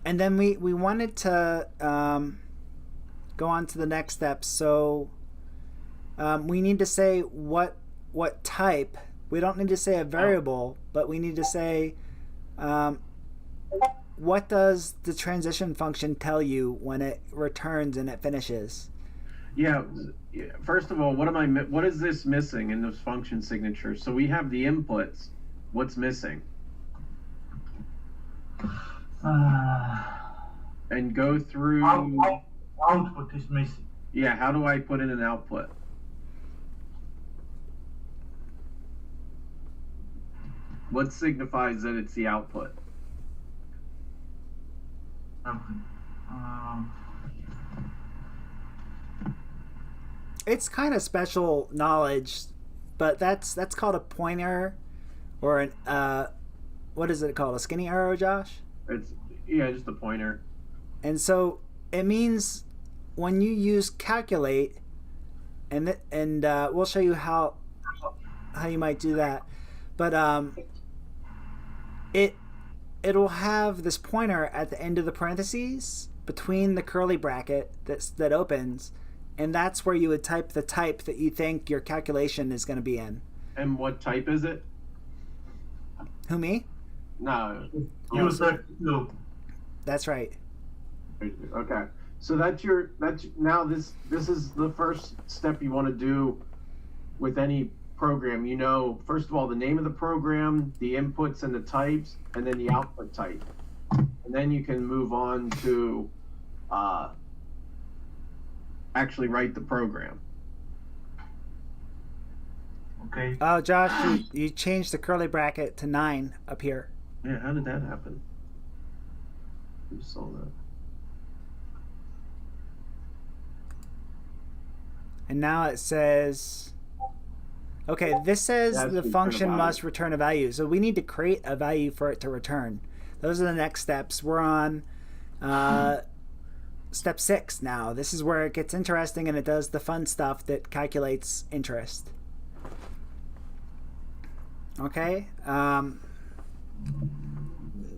then we wanted to go on to the next step. So we need to say what type We don't need to say a variable, but we need to say, what does the transition function tell you when it returns and it finishes? Yeah. First of all, what is this missing in this function signature? So we have the inputs. What's missing? And go through. Output is missing. Yeah. How do I put in an output? What signifies that it's the output? It's kind of special knowledge, but that's called a pointer, or an what is it called? A skinny arrow, Josh? It's just a pointer. And so it means when you use calculate, and we'll show you how you might do that, but it'll have this pointer at the end of the parentheses between the curly bracket that opens, and that's where you would type the type that you think your calculation is going to be in. And what type is it? Who, me? No. User 2. That's right. Okay. So now this is the first step you want to do with any program. You know, first of all, the name of the program, the inputs and the types, and then the output type. And then you can move on to actually write the program. Okay. Oh, Josh, you changed the curly bracket to 9 up here. Yeah, how did that happen? Who saw that? And now it says, okay, this says the function must return a value. So we need to create a value for it to return. Those are the next steps. We're on step 6 now. This is where it gets interesting, and it does the fun stuff that calculates interest. Okay.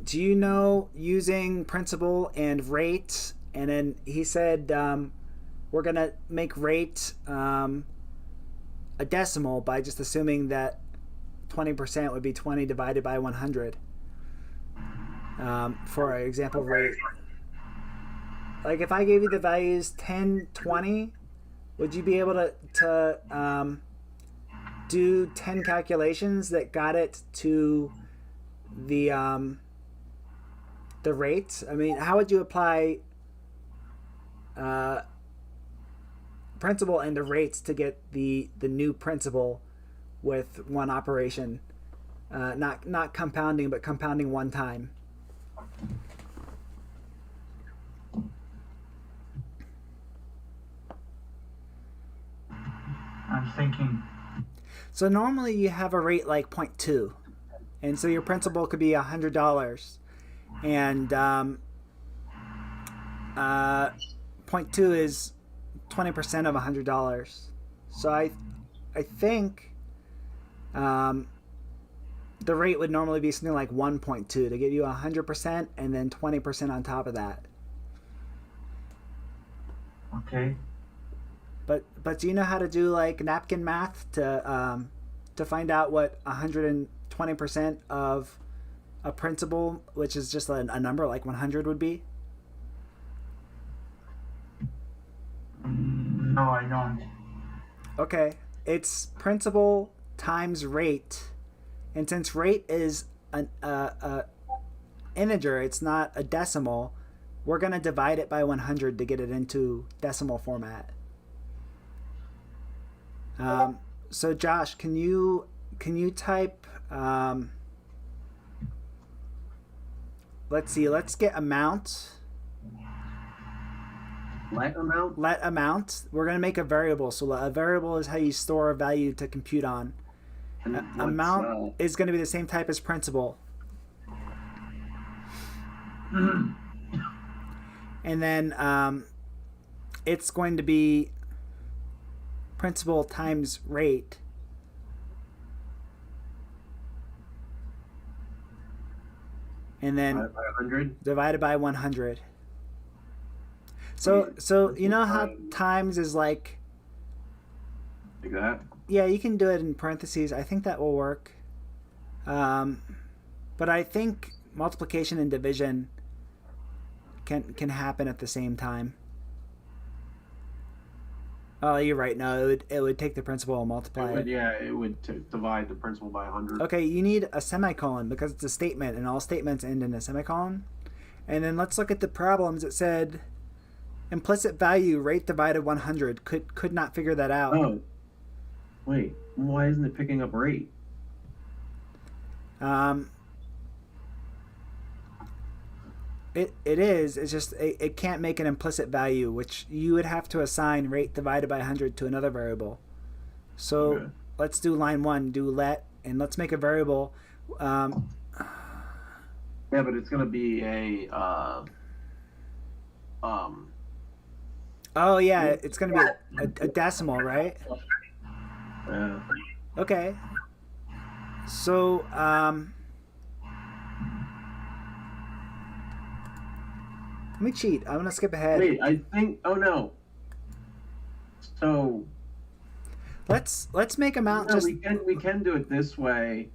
Do you know using principal and rate? And then he said we're going to make rate a decimal by just assuming that 20% would be 20 divided by 100 for example rate. Like if I gave you the values 10, 20, would you be able to do 10 calculations that got it to the rate? I mean, how would you apply principal and the rates to get the new principal with one operation? Not compounding, but compounding one time. I'm thinking. So normally you have a rate like 0.2, and so your principal could be $100, and 0.2 is 20% of $100. So I think the rate would normally be something like 1.2 to give you 100% and then 20% on top of that. Okay. But do you know how to do like napkin math to find out what 120% of a principal, which is just a number like 100, would be? No, I don't. Okay, it's principal times rate, and since rate is an integer, it's not a decimal, we're going to divide it by 100 to get it into decimal format. So Josh, can you type let's see, let's get amount. Let amount. We're going to make a variable. So a variable is how you store a value to compute on. Amount is going to be the same type as principal. And then it's going to be principal times rate. And then divided by 100. So you know how times is like that? Yeah, you can do it in parentheses. I think that will work. But I think multiplication and division can happen at the same time. Oh, you're right. No, it would take the principal and multiply it. It would divide the principal by 100. Okay, you need a semicolon because it's a statement, and all statements end in a semicolon. And then let's look at the problems. It said implicit value rate divided 100. Could not figure that out. Oh, wait. Why isn't it picking up rate? It is. It's just it can't make an implicit value, which you would have to assign rate divided by 100 to another variable. So Okay. let's do line 1. Do let, and let's make a variable. Yeah, but it's gonna be a Oh yeah, it's gonna be a decimal, right? Yeah. Okay. So let me cheat. I'm gonna skip ahead. Wait, I think. Oh no. So Let's make amount no, just. we can do it this way.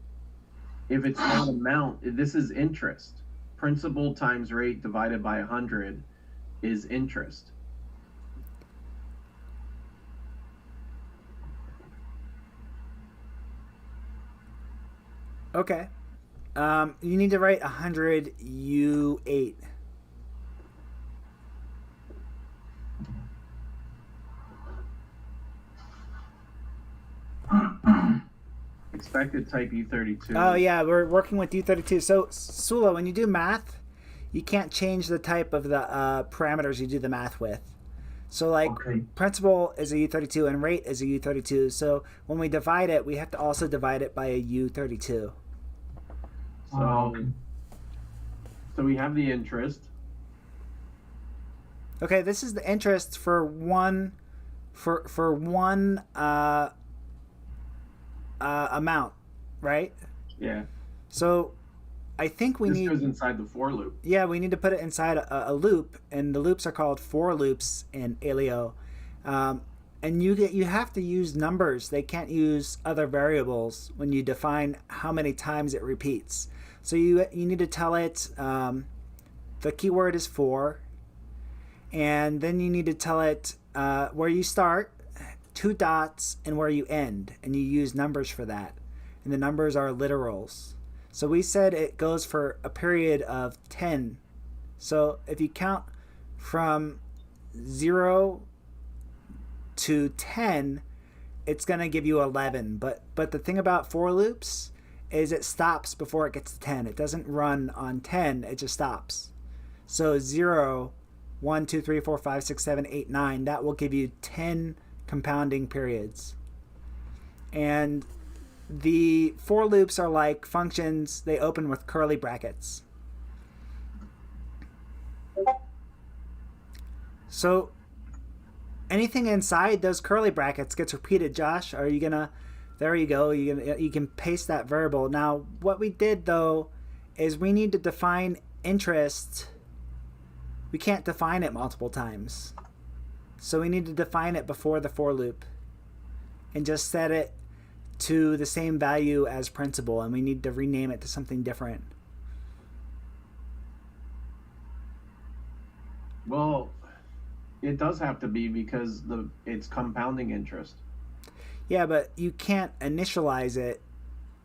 If it's not amount, this is interest. Principal times rate divided by 100 is interest. Okay. You need to write 100 U8. Expected type U32. Oh yeah, we're working with U32. So Sula, when you do math, you can't change the type of the parameters you do the math with. So like Okay. principal is a U32 and rate is a U32. So when we divide it, we have to also divide it by a U32. Okay. So we have the interest. Okay, this is the interest for one amount, right? Yeah. So I think we This need goes inside the for loop. we need to put it inside a loop, and the loops are called for loops in Aleo. And you have to use numbers. They can't use other variables when you define how many times it repeats. So you need to tell it the keyword is for, and then you need to tell it where you start, 2 dots, and where you end, and you use numbers for that. And the numbers are literals. So we said it goes for a period of 10. So if you count from 0 to 10, it's going to give you 11. But the thing about for loops is it stops before it gets to 10. It doesn't run on 10, it just stops. So 0, 1, 2, 3, 4, 5, 6, 7, 8, 9, that will give you 10 compounding periods. And the for loops are like functions. They open with curly brackets. So anything inside those curly brackets gets repeated. Josh, are you gonna? There you go. You can paste that variable. Now, what we did though is we need to define interest. We can't define it multiple times, so we need to define it before the for loop, and just set it to the same value as principal, and we need to rename it to something different. Well, it does have to be because it's compounding interest. Yeah, but you can't initialize it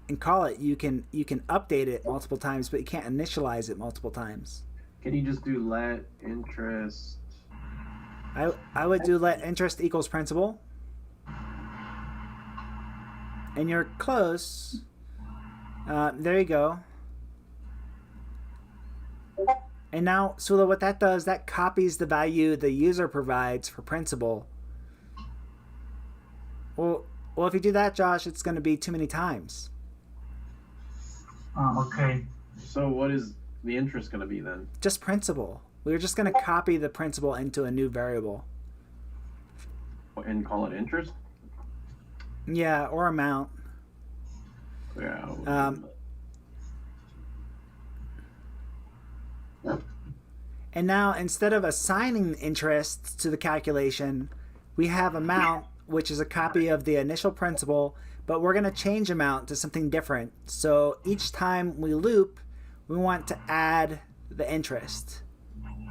and call it. You can update it multiple times, but you can't initialize it multiple times. Can you just do let interest? I would do let interest equals principal. And you're close. There you go. And now, Sula, what that does, that copies the value the user provides for principal. Well, if you do that, Josh, it's going to be too many times. Okay. So what is the interest going to be then? Just principal. We're just going to copy the principal into a new variable. And call it interest? Yeah, or amount. Yeah. And now, instead of assigning interest to the calculation, we have amount, which is a copy of the initial principal, but we're going to change amount to something different. So each time we loop, we want to add the interest,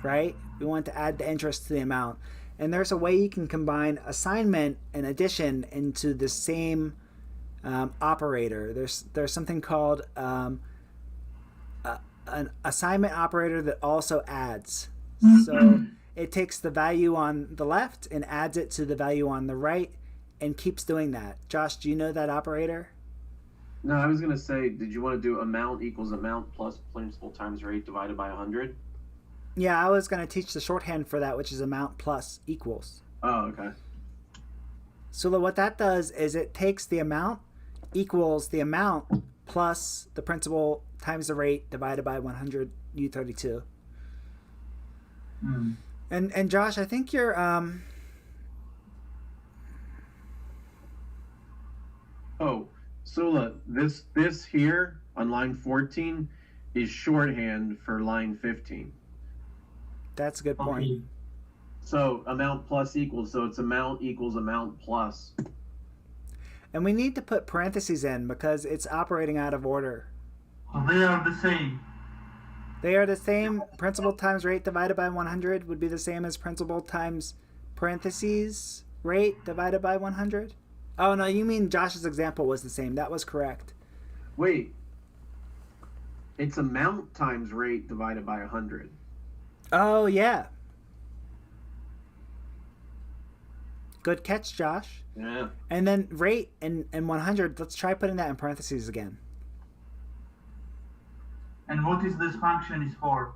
right? We want to add the interest to the amount. And there's a way you can combine assignment and addition into the same operator. There's something called an assignment operator that also adds. So it takes the value on the left and adds it to the value on the right and keeps doing that. Josh, do you know that operator? No, I was going to say, did you want to do amount equals amount plus principal times rate divided by 100? Yeah, I was going to teach the shorthand for that, which is amount plus equals. Oh, okay. So what that does is it takes the amount equals the amount plus the principal times the rate divided by 100 U32. And Josh, I think you're Oh, Sula, this here on line 14 is shorthand for line 15. That's a good point. Okay. So amount plus equals, so it's amount equals amount plus. And we need to put parentheses in because it's operating out of order. So they are the same. They are the same. Principal times rate divided by 100 would be the same as principal times parentheses rate divided by 100. Oh, no, you mean Josh's example was the same. That was correct. Wait. It's amount times rate divided by 100. Oh, yeah. Good catch, Josh. Yeah. And then rate and 100, let's try putting that in parentheses again. And what is this function is for?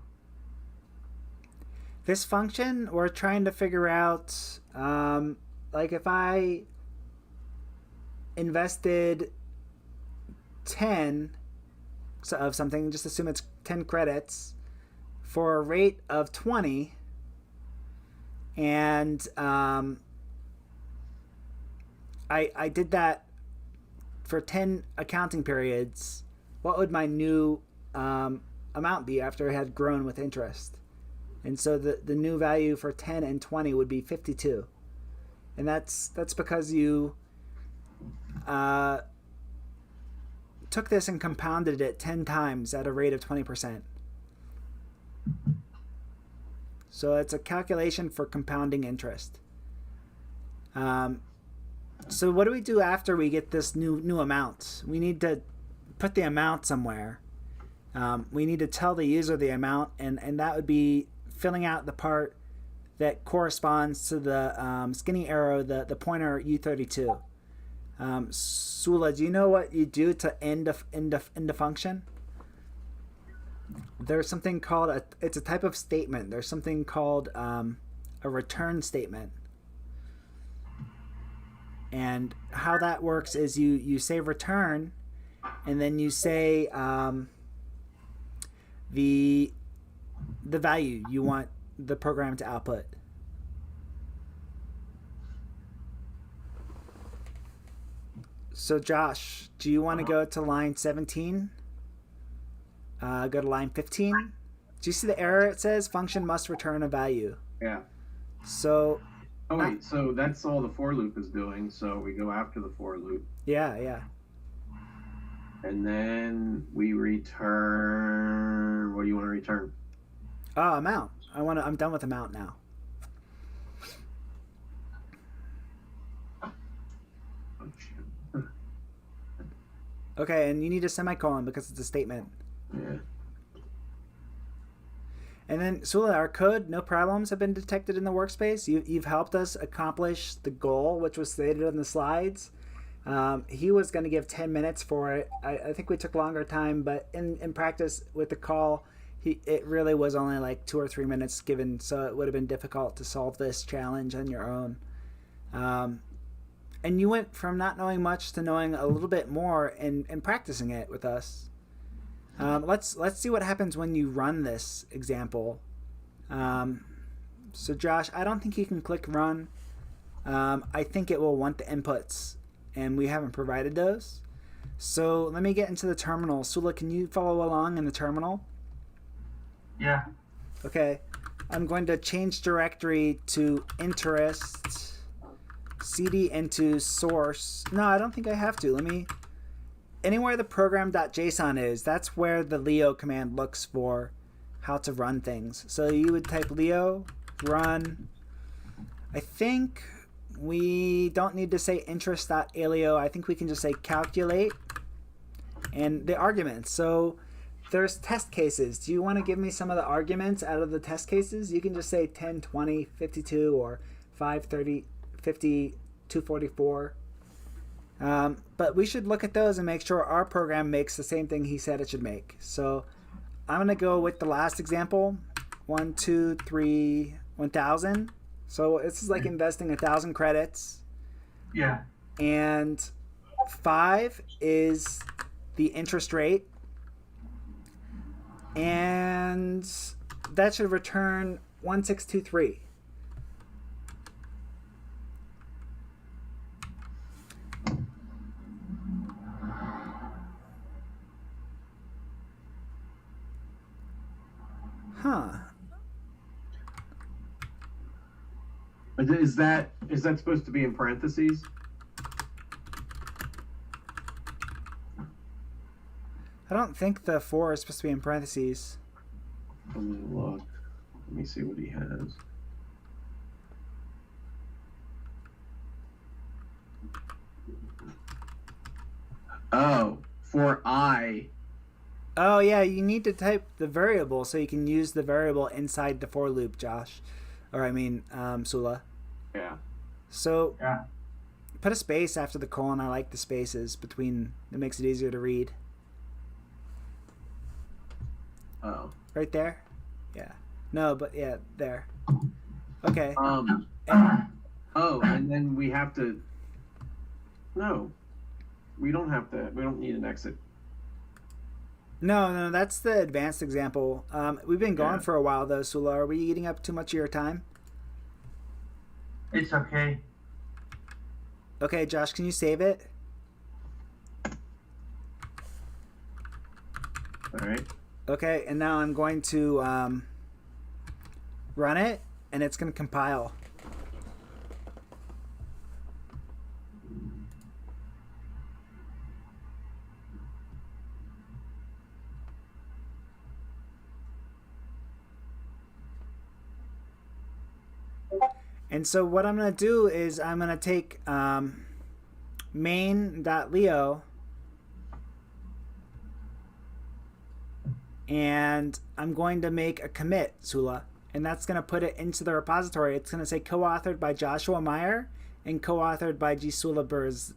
This function, we're trying to figure out, like if I invested 10 of something, just assume it's 10 credits, for a rate of 20, and I did that for 10 accounting periods, what would my new amount be after it had grown with interest? And so the new value for 10 and 20 would be 52. And that's because you took this and compounded it 10 times at a rate of 20%. So it's a calculation for compounding interest. So what do we do after we get this new amount? We need to put the amount somewhere. We need to tell the user the amount, and that would be filling out the part that corresponds to the skinny arrow, the pointer U32. Sula, do you know what you do to end a function? There's something called it's a type of statement. There's something called a return statement. And how that works is you say return, and then you say the value you want the program to output. So Josh, do you want to go to line 17? Go to line 15. Do you see the error? It says function must return a value. Yeah. So. Oh wait, so that's all the for loop is doing. So we go after the for loop. Yeah. And then we return. What do you want to return? Amount. I'm done with amount now. Okay, and you need a semicolon because it's a statement. Yeah. And then, Sula, our code, no problems have been detected in the workspace. You've helped us accomplish the goal, which was stated on the slides. He was going to give 10 minutes for it. I think we took longer time, but in practice with the call, it really was only like 2 or 3 minutes given, so it would have been difficult to solve this challenge on your own. And you went from not knowing much to knowing a little bit more and practicing it with us. Let's see what happens when you run this example. So Josh, I don't think you can click run. I think it will want the inputs, and we haven't provided those. So let me get into the terminal. Sula, can you follow along in the terminal? Yeah. Okay. I'm going to change directory to interest cd into source. No, I don't think I have to. Let me... Anywhere the program.json is, that's where the Leo command looks for how to run things. So you would type Leo run. I think we don't need to say interest.alio. I think we can just say calculate and the arguments. So there's test cases. Do you want to give me some of the arguments out of the test cases? You can just say 10, 20, 52, or 5, 30, 50, 244. But we should look at those and make sure our program makes the same thing he said it should make. So I'm going to go with the last example. 1, 2, 3, 1,000. So this is like investing 1,000 credits. Yeah. And 5 is the interest rate. And that should return 1623. Huh. Is that supposed to be in parentheses? I don't think the 4 is supposed to be in parentheses. Let me look. Let me see what he has. Oh, for I. Oh, yeah, you need to type the variable so you can use the variable inside the for loop, Josh. Or, I mean, Sula. Yeah. So, Yeah. put a space after the colon. I like the spaces between. It makes it easier to read. Oh. Right there? Yeah. No, but yeah, there. Okay. And then we have to... No. We don't have to... We don't need an exit. No, that's the advanced example. We've been going Yeah. for a while, though, Sula. Are we eating up too much of your time? It's okay. Okay, Josh, can you save it? All right. Okay, and now I'm going to run it, and it's going to compile. And so what I'm going to do is I'm going to take main.leo and I'm going to make a commit, Sula, and that's going to put it into the repository. It's going to say co-authored by Joshua Meyer and co-authored by G. Sula Burrells.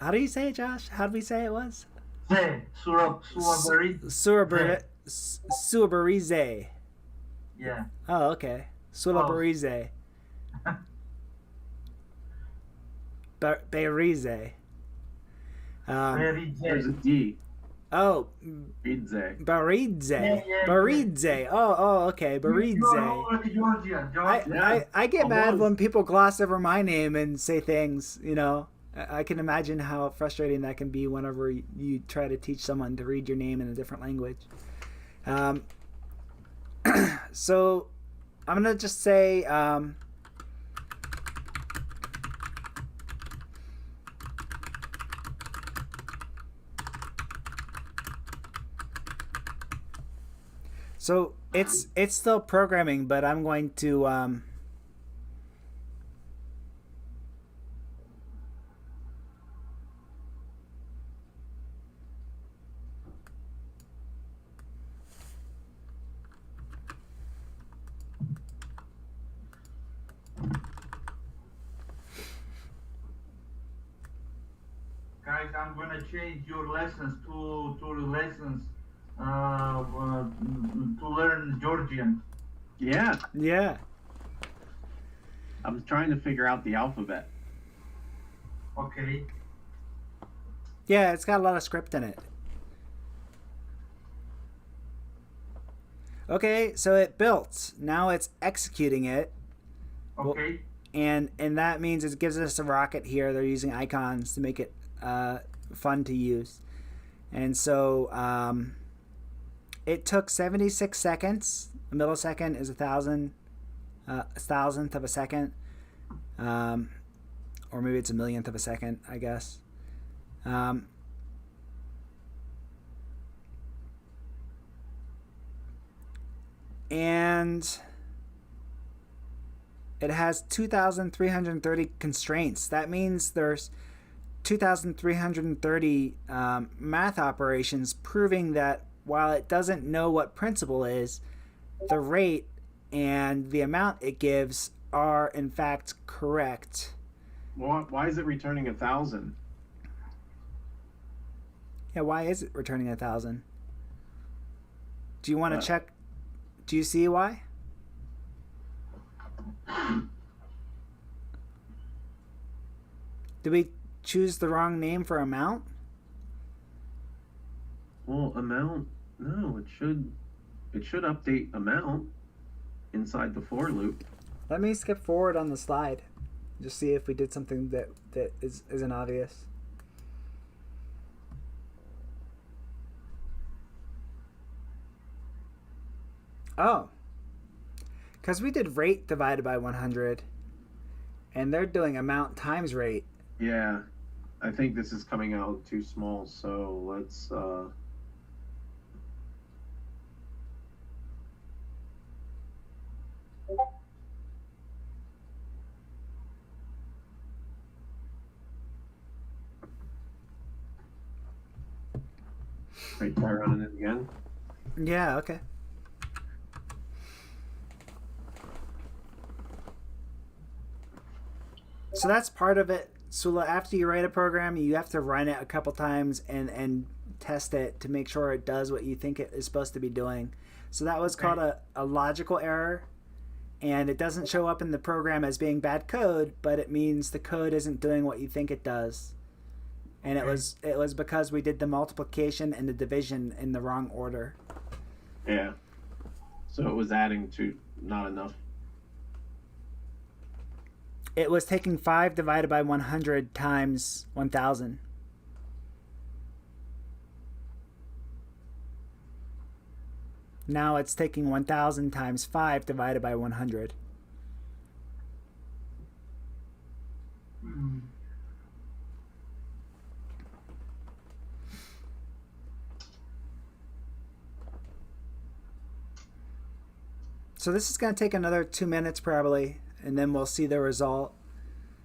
How do you say it, Josh? How did we say it was? Suabarize. Yeah. Oh, okay. Sulabarize. Berize. There's a D. Oh, Baridze. Baridze. Baridze. Oh, okay. Baridze. Georgia. I get mad when people gloss over my name and say things, you know. I can imagine how frustrating that can be whenever you try to teach someone to read your name in a different language. So I'm going to just say so it's still programming, but I'm going to Guys, I'm gonna change your lessons to lessons to learn Georgian. Yeah. yeah. I'm trying to figure out the alphabet. Okay. Yeah, it's got a lot of script in it. Okay, so it built. Now it's executing it. Okay. And that means it gives us a rocket here. They're using icons to make it fun to use. And so it took 76 seconds. A millisecond is 1,000 a thousandth of a second, or maybe it's a millionth of a second, I guess. And it has 2,330 constraints. That means there's 2,330 math operations proving that while it doesn't know what principal is, the rate and the amount it gives are in fact correct. Why is it returning 1,000? Yeah, why is it returning 1,000? Do you want to check? Do you see why? Did we choose the wrong name for amount? Well, amount, no, it should update amount inside the for loop. Let me skip forward on the slide. Just see if we did something that isn't obvious. Oh. Because we did rate divided by 100. And they're doing amount times rate. Yeah. I think this is coming out too small, so let's try running it again. Yeah, okay. So that's part of it. So after you write a program, you have to run it a couple times and test it to make sure it does what you think it is supposed to be doing. So that was called a logical error. And it doesn't show up in the program as being bad code, but it means the code isn't doing what you think it does. And it was because we did the multiplication and the division in the wrong order. Yeah. So it was adding to not enough. It was taking 5 divided by 100 times 1,000. Now it's taking 1,000 times 5 divided by 100. So this is going to take another 2 minutes probably, and then we'll see the result.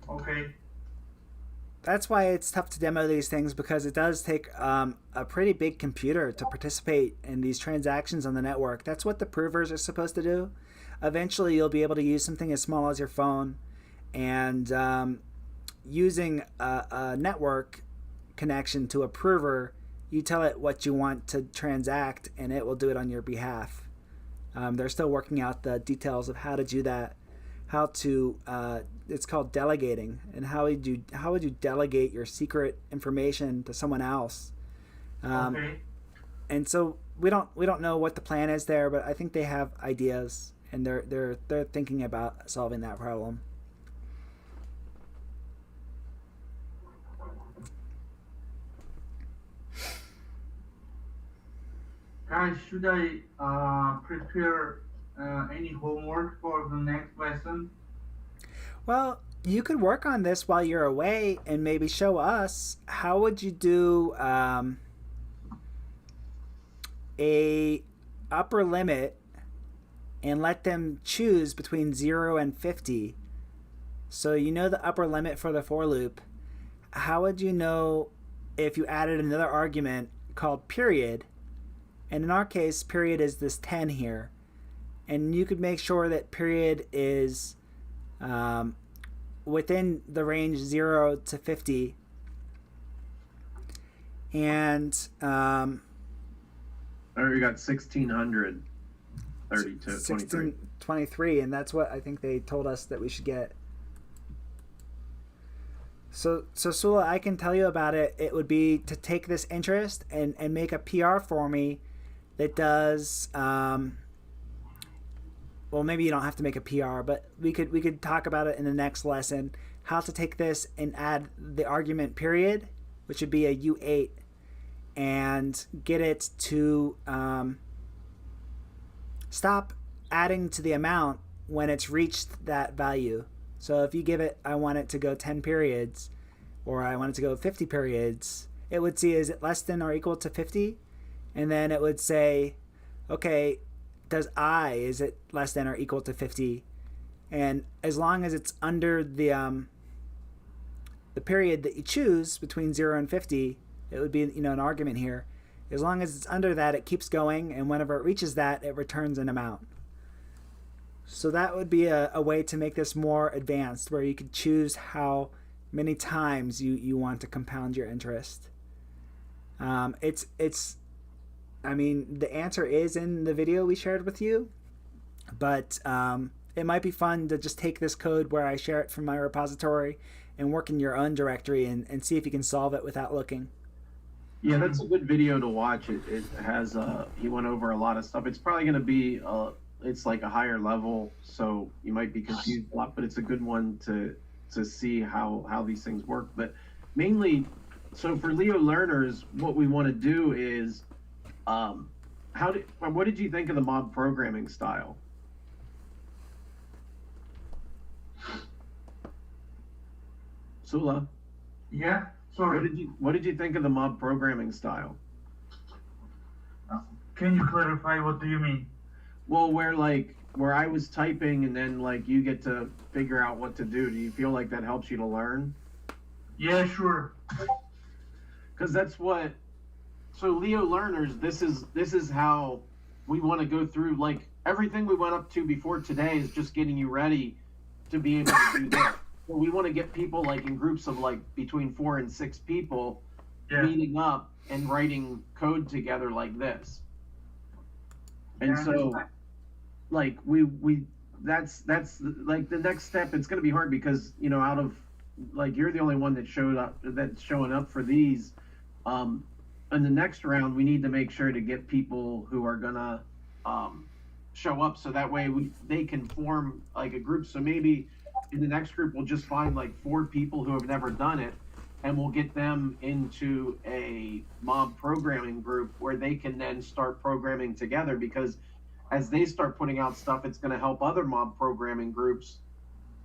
Okay. That's why it's tough to demo these things, because it does take a pretty big computer to participate in these transactions on the network. That's what the provers are supposed to do. Eventually you'll be able to use something as small as your phone, and using a network connection to a prover, you tell it what you want to transact and it will do it on your behalf. They're still working out the details of how to do that. How to it's called delegating, and how would you delegate your secret information to someone else? Okay. And so we don't know what the plan is there, but I think they have ideas, and they're thinking about solving that problem. Guys, should I prepare any homework for the next lesson? Well, you could work on this while you're away and maybe show us how would you do a upper limit and let them choose between 0 and 50. So you know the upper limit for the for loop. How would you know if you added another argument called period? And in our case, period is this 10 here. And you could make sure that period is within the range 0 to 50. And we got 1,632. 1623, and that's what I think they told us that we should get. So Sula, I can tell you about it. It would be to take this interest and make a PR for me that does well, maybe you don't have to make a PR, but we could talk about it in the next lesson, how to take this and add the argument period, which would be a U8, and get it to stop adding to the amount when it's reached that value. So if you give it, I want it to go 10 periods, or I want it to go 50 periods, it would see, is it less than or equal to 50? And then it would say, okay, is it less than or equal to 50? And as long as it's under the period that you choose between 0 and 50, it would be, an argument here. As long as it's under that, it keeps going, and whenever it reaches that, it returns an amount. So that would be a way to make this more advanced, where you could choose how many times you want to compound your interest. The answer is in the video we shared with you, but it might be fun to just take this code where I share it from my repository and work in your own directory and see if you can solve it without looking. Yeah, that's a good video to watch. It has he went over a lot of stuff. It's probably going to be it's like a higher level, so you might be confused a lot, but it's a good one to see how these things work. But mainly, so for LeoLearners, what we want to do is what did you think of the mob programming style? Sula? Yeah, sorry. What did you think of the mob programming style? Can you clarify, what do you mean? Well, where I was typing and then you get to figure out what to do. Do you feel like that helps you to learn? Yeah, sure. Because that's what. So LeoLearners, this is how we want to go through. Everything we went up to before today is just getting you ready to be able to do that. So we want to get people in groups of between 4 and 6 people meeting up and writing code together like this. And so that's the next step. It's going to be hard because out of you're the only one that's showing up for these. In the next round, we need to make sure to get people who are gonna show up, so that way they can form a group. So maybe in the next group we'll just find 4 people who have never done it, and we'll get them into a mob programming group where they can then start programming together, because as they start putting out stuff, it's going to help other mob programming groups.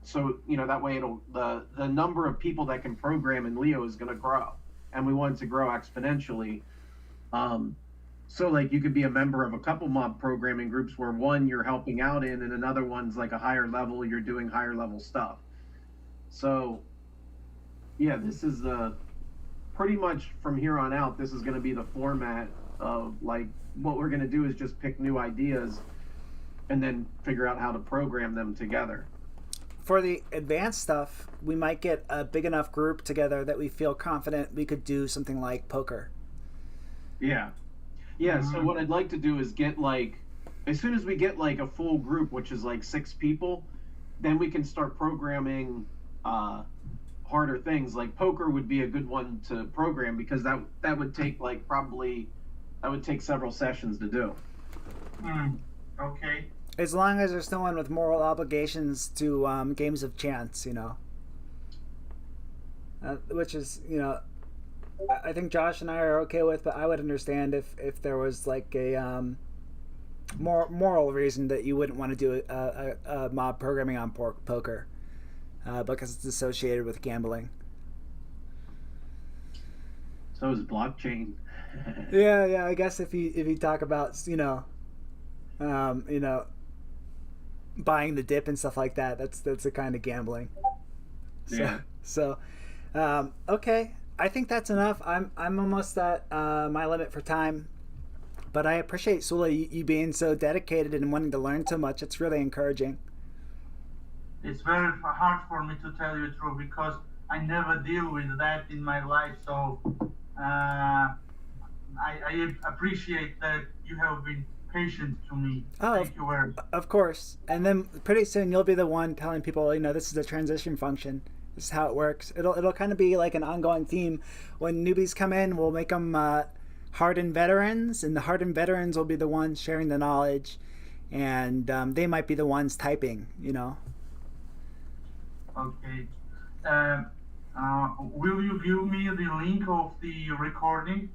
So that way the number of people that can program in Leo is going to grow, and we want it to grow exponentially. So you could be a member of a couple mob programming groups where one you're helping out in, and another one's a higher level, you're doing higher level stuff. So yeah, this is pretty much from here on out, this is going to be the format of what we're going to do is just pick new ideas and then figure out how to program them together. For the advanced stuff, we might get a big enough group together that we feel confident we could do something like poker. Yeah. So what I'd like to do is get as soon as we get a full group, which is 6 people, then we can start programming harder things. Poker would be a good one to program, because that would take take several sessions to do. Okay. As long as there's no one with moral obligations to games of chance, which is, I think Josh and I are okay with, but I would understand if there was a moral reason that you wouldn't want to do a mob programming on poker, because it's associated with gambling. So is blockchain. Yeah. I guess if you talk about buying the dip and stuff like that, that's a kind of gambling. So okay, I think that's enough. I'm almost at my limit for time, but I appreciate, Sula, you being so dedicated and wanting to learn so much. It's really encouraging. It's very hard for me to tell you the truth, because I never deal with that in my life. So I appreciate that you have been patient to me. Thank you very much. Of course. And then pretty soon you'll be the one telling people, this is a transition function. This is how it works. It'll kind of be like an ongoing theme. When newbies come in, we'll make them hardened veterans, and the hardened veterans will be the ones sharing the knowledge, and they might be the ones typing. Okay. Will you give me the link of the recording?